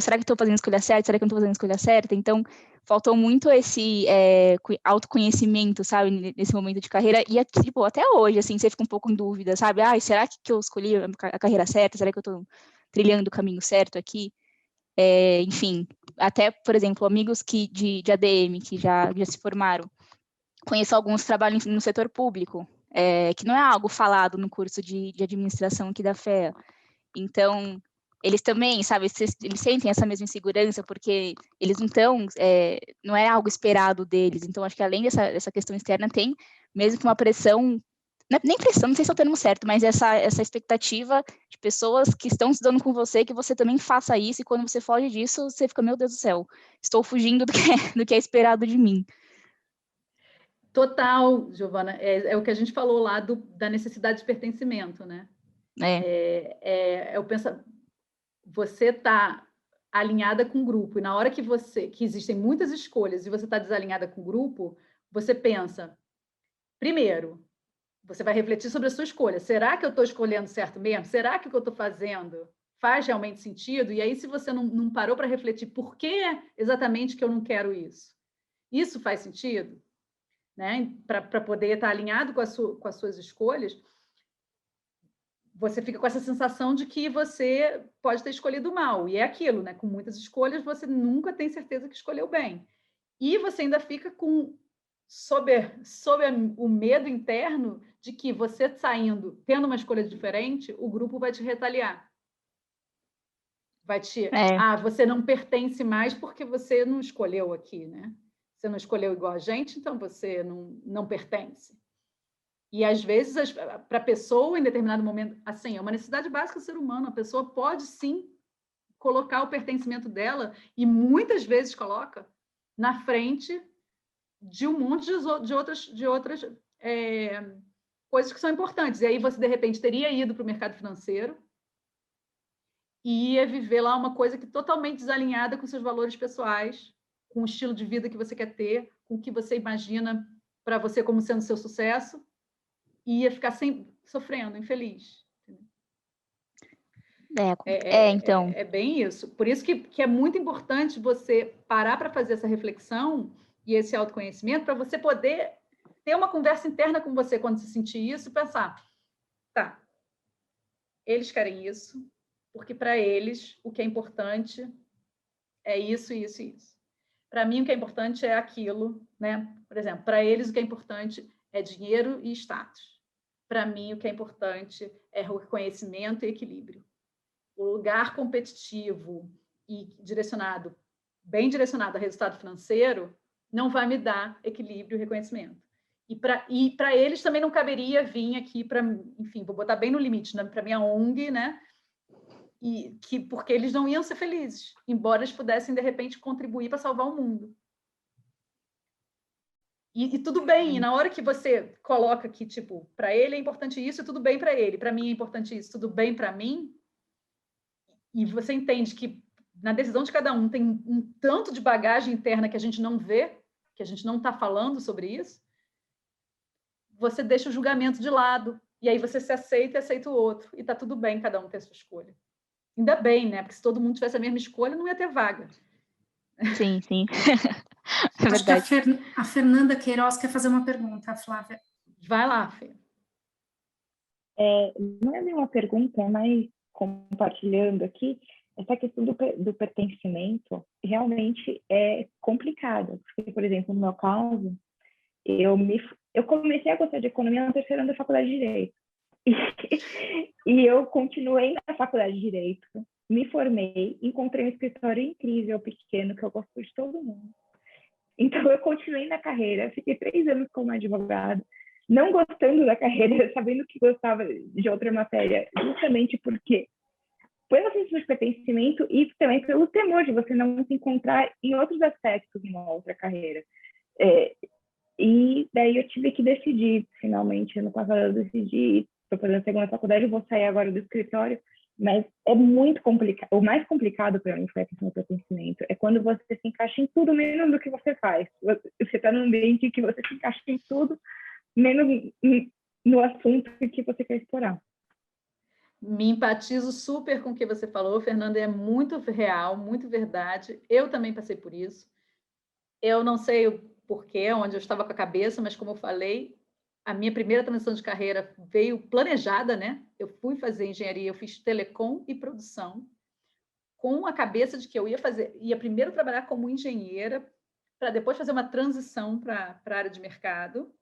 será que estou fazendo a escolha certa? Será que eu não estou fazendo a escolha certa? Então, faltou muito esse autoconhecimento, sabe, nesse momento de carreira, e tipo, até hoje, assim, você fica um pouco em dúvida, sabe, será que eu escolhi a carreira certa? Será que eu estou trilhando o caminho certo aqui? Enfim, até, por exemplo, amigos de ADM, que já se formaram, conheço alguns que trabalham no setor público, que não é algo falado no curso de administração aqui da FEA. Então, eles também, sabe, eles sentem essa mesma insegurança, porque eles não estão, não é algo esperado deles. Então, acho que além dessa questão externa, tem mesmo que uma pressão, nem pressão, não sei se é o termo certo, mas essa expectativa de pessoas que estão estudando com você, que você também faça isso, e quando você foge disso, você fica, meu Deus do céu, estou fugindo do que é esperado de mim. Total, Giovana, é o que a gente falou lá da necessidade de pertencimento, né? Eu penso, você está alinhada com o grupo, e na hora que existem muitas escolhas e você está desalinhada com o grupo, você pensa, primeiro, você vai refletir sobre a sua escolha. Será que eu estou escolhendo certo mesmo? Será que o que eu estou fazendo faz realmente sentido? E aí, se você não parou para refletir por que exatamente que eu não quero isso, isso faz sentido? Né? Para poder estar alinhado com as suas escolhas, você fica com essa sensação de que você pode ter escolhido mal. E é aquilo, né? Com muitas escolhas, você nunca tem certeza que escolheu bem. E você ainda fica sob o medo interno de que você saindo, tendo uma escolha diferente, o grupo vai te retaliar. Você não pertence mais porque você não escolheu aqui, né? Você não escolheu igual a gente, então você não pertence. E, às vezes, para a pessoa, em determinado momento, assim, é uma necessidade básica do ser humano, a pessoa pode, sim, colocar o pertencimento dela, e muitas vezes coloca, na frente de um monte de outras coisas que são importantes. E aí você, de repente, teria ido para o mercado financeiro e ia viver lá uma coisa que totalmente desalinhada com seus valores pessoais, com o estilo de vida que você quer ter, com o que você imagina para você como sendo seu sucesso, e ia ficar sempre sofrendo, infeliz. Então. É bem isso. Por isso que é muito importante você parar para fazer essa reflexão e esse autoconhecimento, para você poder ter uma conversa interna com você quando se sentir isso e pensar, tá, eles querem isso, porque para eles o que é importante é isso, isso e isso. Para mim o que é importante é aquilo, né? Por exemplo, para eles o que é importante é dinheiro e status. Para mim o que é importante é reconhecimento e equilíbrio. O lugar competitivo e bem direcionado a resultado financeiro, não vai me dar equilíbrio e reconhecimento. E para eles também não caberia vir aqui para, enfim, vou botar bem no limite, né, para minha ONG, né? Porque eles não iam ser felizes, embora eles pudessem, de repente, contribuir para salvar o mundo. E tudo bem, e na hora que você coloca que, tipo, para ele é importante isso, tudo bem para ele, para mim é importante isso, tudo bem para mim, e você entende que na decisão de cada um tem um tanto de bagagem interna que a gente não vê, que a gente não está falando sobre isso, você deixa o julgamento de lado, e aí você se aceita e aceita o outro, e está tudo bem cada um ter a sua escolha. Ainda bem, né? Porque se todo mundo tivesse a mesma escolha, não ia ter vaga. Sim, sim. É Acho que a Fernanda Queiroz quer fazer uma pergunta, Flávia. Vai lá, Fê. Não é nenhuma pergunta, mas compartilhando aqui, essa questão do pertencimento realmente é complicada. Porque, por exemplo, no meu caso, eu comecei a gostar de economia no terceiro ano da faculdade de Direito. E eu continuei na faculdade de Direito, me formei, encontrei um escritório incrível, pequeno, que eu gosto de todo mundo. Então, eu continuei na carreira, fiquei 3 anos como advogada, não gostando da carreira, sabendo que gostava de outra matéria, justamente porque pela sensação de pertencimento e também pelo temor de você não se encontrar em outros aspectos em uma outra carreira. E daí eu tive que decidir, finalmente, ano passado eu decidi, estou fazendo a segunda faculdade, eu vou sair agora do escritório, mas é muito complicado. O mais complicado para mim foi a questão do pertencimento. É quando você se encaixa em tudo, menos do que você faz. Você está num ambiente que você se encaixa em tudo, menos no assunto que você quer explorar. Me empatizo super com o que você falou, Fernanda, é muito real, muito verdade. Eu também passei por isso. Eu não sei o porquê, onde eu estava com a cabeça, mas como eu falei, a minha primeira transição de carreira veio planejada, né? Eu fui fazer engenharia, eu fiz telecom e produção, com a cabeça de que eu ia primeiro trabalhar como engenheira, para depois fazer uma transição para a área de mercado.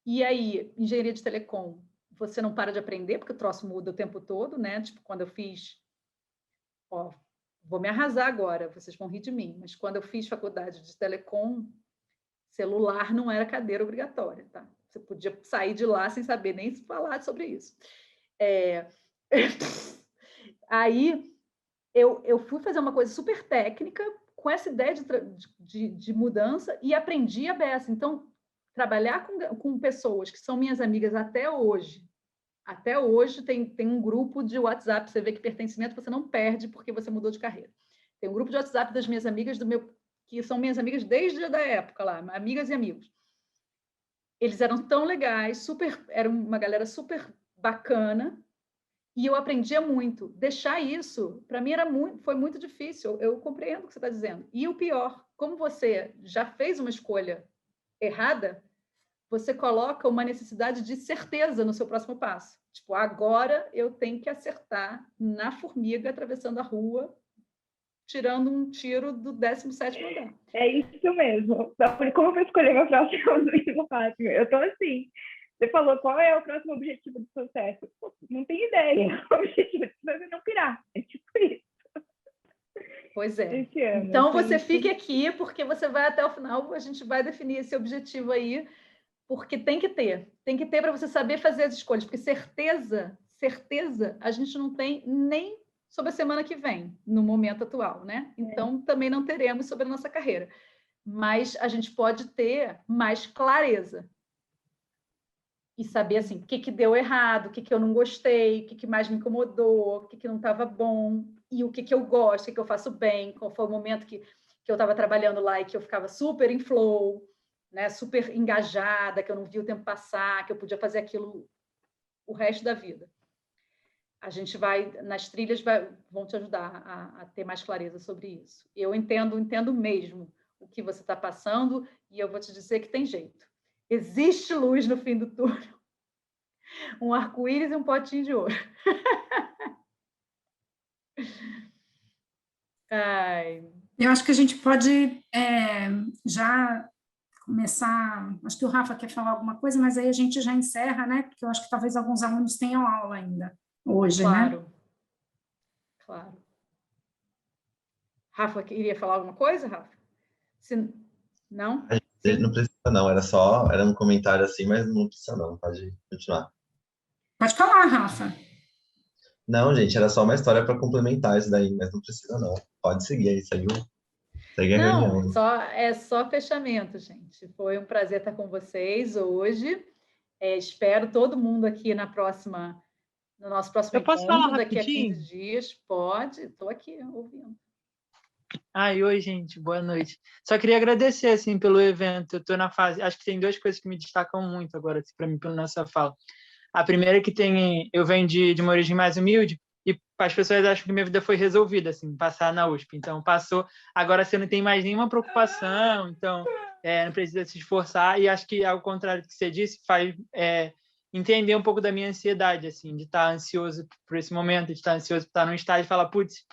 E aí, engenharia de telecom, você não para de aprender, porque o troço muda o tempo todo, né? Tipo, quando eu fiz... vou me arrasar agora, vocês vão rir de mim, mas quando eu fiz faculdade de telecom, celular não era cadeira obrigatória, tá? Você podia sair de lá sem saber nem falar sobre isso. Aí, eu fui fazer uma coisa super técnica, com essa ideia de mudança, e aprendi a beça. Então, trabalhar com pessoas que são minhas amigas até hoje tem um grupo de WhatsApp, você vê que pertencimento você não perde porque você mudou de carreira. Tem um grupo de WhatsApp das minhas amigas, que são minhas amigas desde a época lá, amigas e amigos. Eles eram tão legais, eram uma galera super bacana, e eu aprendia muito. Deixar isso, para mim, foi muito difícil. Eu compreendo o que você está dizendo. E o pior, como você já fez uma escolha errada, você coloca uma necessidade de certeza no seu próximo passo. Tipo, agora eu tenho que acertar na formiga atravessando a rua, tirando um tiro do 17º andar. É isso mesmo. Como eu vou escolher meu próximo passo? Eu estou assim. Você falou qual é o próximo objetivo do sucesso? Não tenho ideia. O objetivo do sucesso é não pirar. É tipo isso. Pois é. Então, você fique aqui, porque você vai até o final, a gente vai definir esse objetivo aí, porque tem que ter para você saber fazer as escolhas, porque certeza a gente não tem nem sobre a semana que vem, no momento atual, né? Então, também não teremos sobre a nossa carreira, mas a gente pode ter mais clareza e saber, assim, o que deu errado, o que eu não gostei, o que mais me incomodou, o que não estava bom, e o que eu gosto, o que eu faço bem, qual foi o momento que eu estava trabalhando lá e que eu ficava super em flow, né, super engajada, que eu não via o tempo passar, que eu podia fazer aquilo o resto da vida. a gente vai, nas trilhas, vão te ajudar a ter mais clareza sobre isso. Eu entendo mesmo o que você está passando, e eu vou te dizer que tem jeito. Existe luz no fim do túnel. Um arco-íris e um potinho de ouro. Ai. Eu acho que a gente pode já começar... Acho que o Rafa quer falar alguma coisa, mas aí a gente já encerra, né? Porque eu acho que talvez alguns alunos tenham aula ainda hoje, Claro. né? Claro. Rafa, queria falar alguma coisa, Rafa? Não? Sim? Não precisa não, era um comentário assim, mas não precisa não, pode continuar. Pode falar, Rafa. Não, gente, era só uma história para complementar isso daí, mas não precisa não. Pode seguir aí, segue a reunião. Não, é só fechamento, gente. Foi um prazer estar com vocês hoje. Espero todo mundo aqui no nosso próximo Eu posso falar encontro, daqui a rapidinho? 15 dias. Pode, estou aqui ouvindo. Oi, gente, boa noite. Só queria agradecer, assim, pelo evento. Eu estou na fase... Acho que tem duas coisas que me destacam muito agora, assim, para mim, pela nossa fala. A primeira é que eu venho de uma origem mais humilde e as pessoas acham que minha vida foi resolvida, assim, passar na USP. Então, passou. Agora você não tem mais nenhuma preocupação, então não precisa se esforçar. E acho que, ao contrário do que você disse, faz entender um pouco da minha ansiedade, assim, de estar ansioso por esse momento, de estar ansioso por estar num estágio e falar, putz,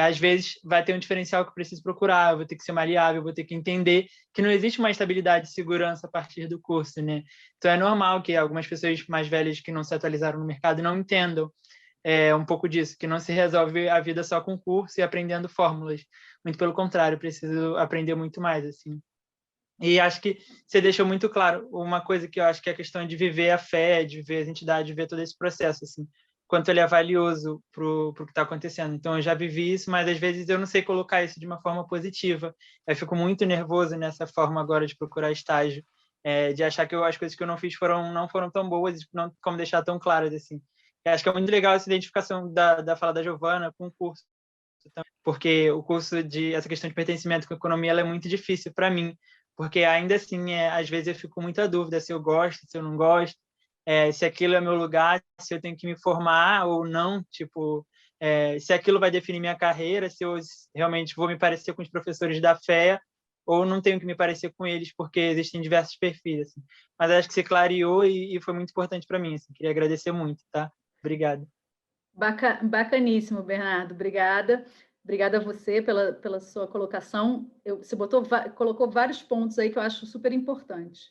às vezes vai ter um diferencial que eu preciso procurar, eu vou ter que ser maleável, eu vou ter que entender que não existe uma estabilidade e segurança a partir do curso, né? Então é normal que algumas pessoas mais velhas que não se atualizaram no mercado não entendam um pouco disso, que não se resolve a vida só com curso e aprendendo fórmulas. Muito pelo contrário, preciso aprender muito mais, assim. E acho que você deixou muito claro uma coisa que eu acho que é a questão de viver a fé, de viver as entidades, de viver todo esse processo, assim, quanto ele é valioso para o que está acontecendo. Então, eu já vivi isso, mas às vezes eu não sei colocar isso de uma forma positiva. Eu fico muito nervoso nessa forma agora de procurar estágio, de achar que as coisas que eu não fiz não foram tão boas, não como deixar tão claras, assim. Eu acho que é muito legal essa identificação da fala da Giovana com o curso, porque o curso essa questão de pertencimento com economia ela é muito difícil para mim, porque ainda assim, às vezes eu fico com muita dúvida se eu gosto, se eu não gosto, se aquilo é meu lugar, se eu tenho que me formar ou não, tipo, se aquilo vai definir minha carreira, se eu realmente vou me parecer com os professores da FEA ou não tenho que me parecer com eles, porque existem diversos perfis, assim. Mas acho que você clareou e foi muito importante para mim, assim. Queria agradecer muito, tá? Obrigado. Bacaníssimo, Bernardo. Obrigada. Obrigada a você pela sua colocação. Você colocou vários pontos aí que eu acho super importantes.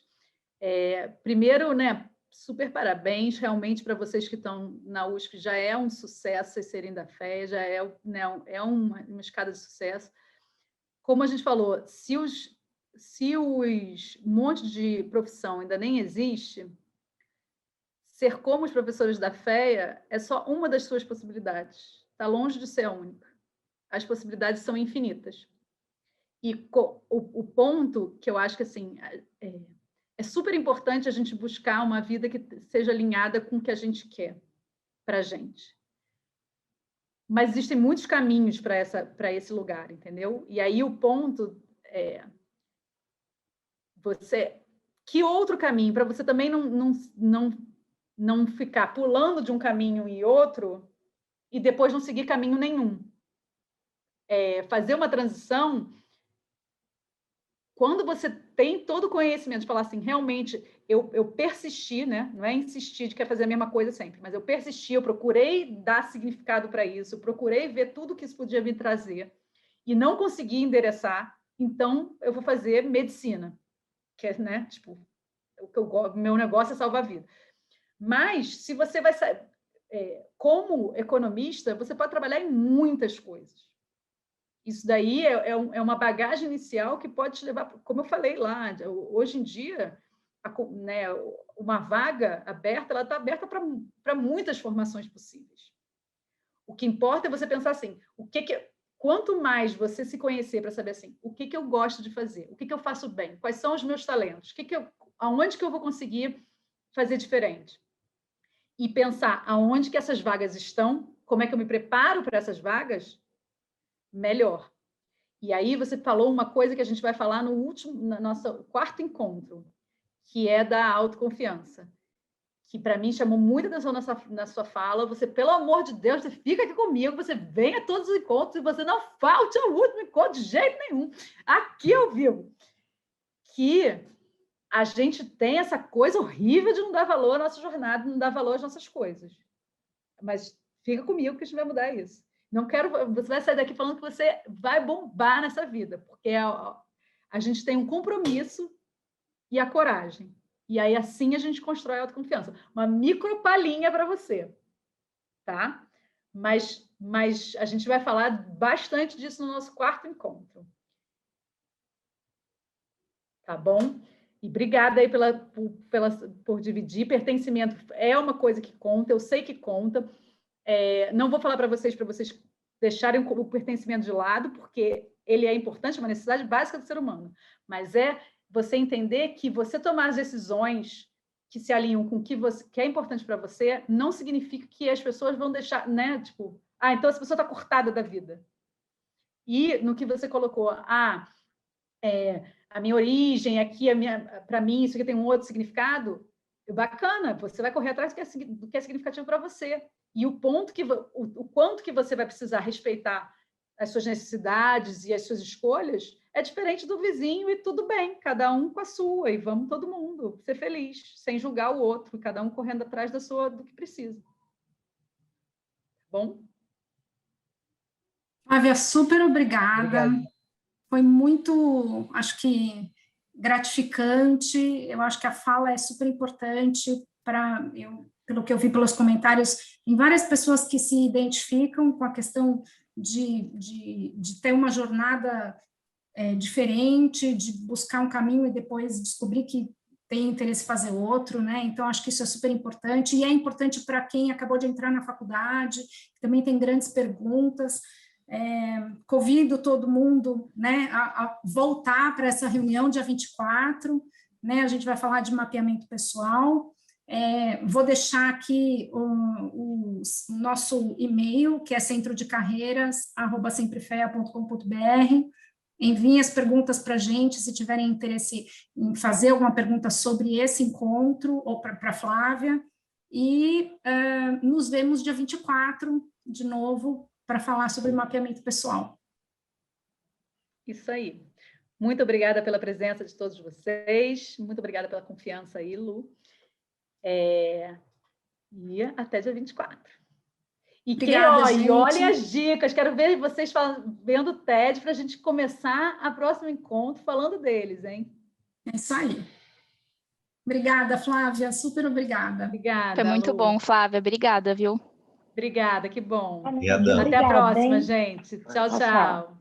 Primeiro, né, super parabéns realmente para vocês que estão na USP. Já é um sucesso vocês serem da FEA, já é uma escada de sucesso. Como a gente falou, se os monte de profissão ainda nem existe, ser como os professores da FEA é só uma das suas possibilidades. Está longe de ser a única. As possibilidades são infinitas. E o ponto que eu acho que assim, é super importante a gente buscar uma vida que seja alinhada com o que a gente quer para a gente. Mas existem muitos caminhos para esse lugar, entendeu? E aí o ponto é que outro caminho, para você também não ficar pulando de um caminho e outro e depois não seguir caminho nenhum. Fazer uma transição, quando você tem todo o conhecimento, de falar assim, realmente, eu persisti, né? Não é insistir de querer fazer a mesma coisa sempre, mas eu persisti, eu procurei dar significado para isso, eu procurei ver tudo que isso podia me trazer e não consegui endereçar, então eu vou fazer medicina, que é, né, tipo, meu negócio é salvar a vida. Mas, se você vai... como economista, você pode trabalhar em muitas coisas. Isso daí é uma bagagem inicial que pode te levar... Como eu falei lá, hoje em dia, né, uma vaga aberta, ela está aberta para muitas formações possíveis. O que importa é você pensar assim, quanto mais você se conhecer para saber assim, o que eu gosto de fazer, o que eu faço bem, quais são os meus talentos, aonde que eu vou conseguir fazer diferente. E pensar aonde que essas vagas estão, como é que eu me preparo para essas vagas, melhor. E aí você falou uma coisa que a gente vai falar no nosso quarto encontro, que é da autoconfiança. que para mim chamou muita atenção na sua fala. Você, pelo amor de Deus, você fica aqui comigo, você vem a todos os encontros e você não falte ao último encontro de jeito nenhum, aqui ao vivo. Que a gente tem essa coisa horrível de não dar valor à nossa jornada, não dar valor às nossas coisas. Mas fica comigo que a gente vai mudar isso. Não quero, você vai sair daqui falando que você vai bombar nessa vida, porque a gente tem um compromisso e a coragem. E aí, assim, a gente constrói a autoconfiança. Uma micro palhinha para você, tá? Mas a gente vai falar bastante disso no nosso 4º encontro. Tá bom? E obrigada aí por dividir. Pertencimento é uma coisa que conta, eu sei que conta. Não vou falar para vocês deixarem o pertencimento de lado, porque ele é importante, é uma necessidade básica do ser humano. Mas você entender que você tomar as decisões que se alinham com o que é importante para você, não significa que as pessoas vão deixar, né? Tipo, então essa pessoa está cortada da vida. E no que você colocou, a minha origem aqui, para mim, isso aqui tem um outro significado, bacana, você vai correr atrás do que é significativo para você. E o quanto que você vai precisar respeitar as suas necessidades e as suas escolhas é diferente do vizinho, e tudo bem, cada um com a sua, e vamos todo mundo ser feliz, sem julgar o outro, cada um correndo atrás do que precisa. Tá bom? Flávia, super obrigada. Obrigado. Foi muito, acho que, gratificante. Eu acho que a fala é super importante pelo que eu vi pelos comentários, tem várias pessoas que se identificam com a questão de ter uma jornada diferente, de buscar um caminho e depois descobrir que tem interesse em fazer outro, né? Então, acho que isso é super importante, e é importante para quem acabou de entrar na faculdade, que também tem grandes perguntas. Convido todo mundo, né, a voltar para essa reunião dia 24, né? A gente vai falar de mapeamento pessoal. Vou deixar aqui o nosso e-mail, que é centrodecarreiras@semprefea.com.br. Enviem as perguntas para a gente, se tiverem interesse em fazer alguma pergunta sobre esse encontro, ou para a Flávia, e nos vemos dia 24, de novo, para falar sobre mapeamento pessoal. Isso aí. Muito obrigada pela presença de todos vocês, muito obrigada pela confiança aí, Lu. E até dia 24. Obrigada, gente. E olhem as dicas, quero ver vocês vendo o TED para a gente começar a próximo encontro falando deles, hein? É isso aí. Obrigada, Flávia, super obrigada. Obrigada. Foi muito bom, Flávia, obrigada, viu? Obrigada, que bom. Obrigadão. Até a próxima, gente. Tchau, tchau.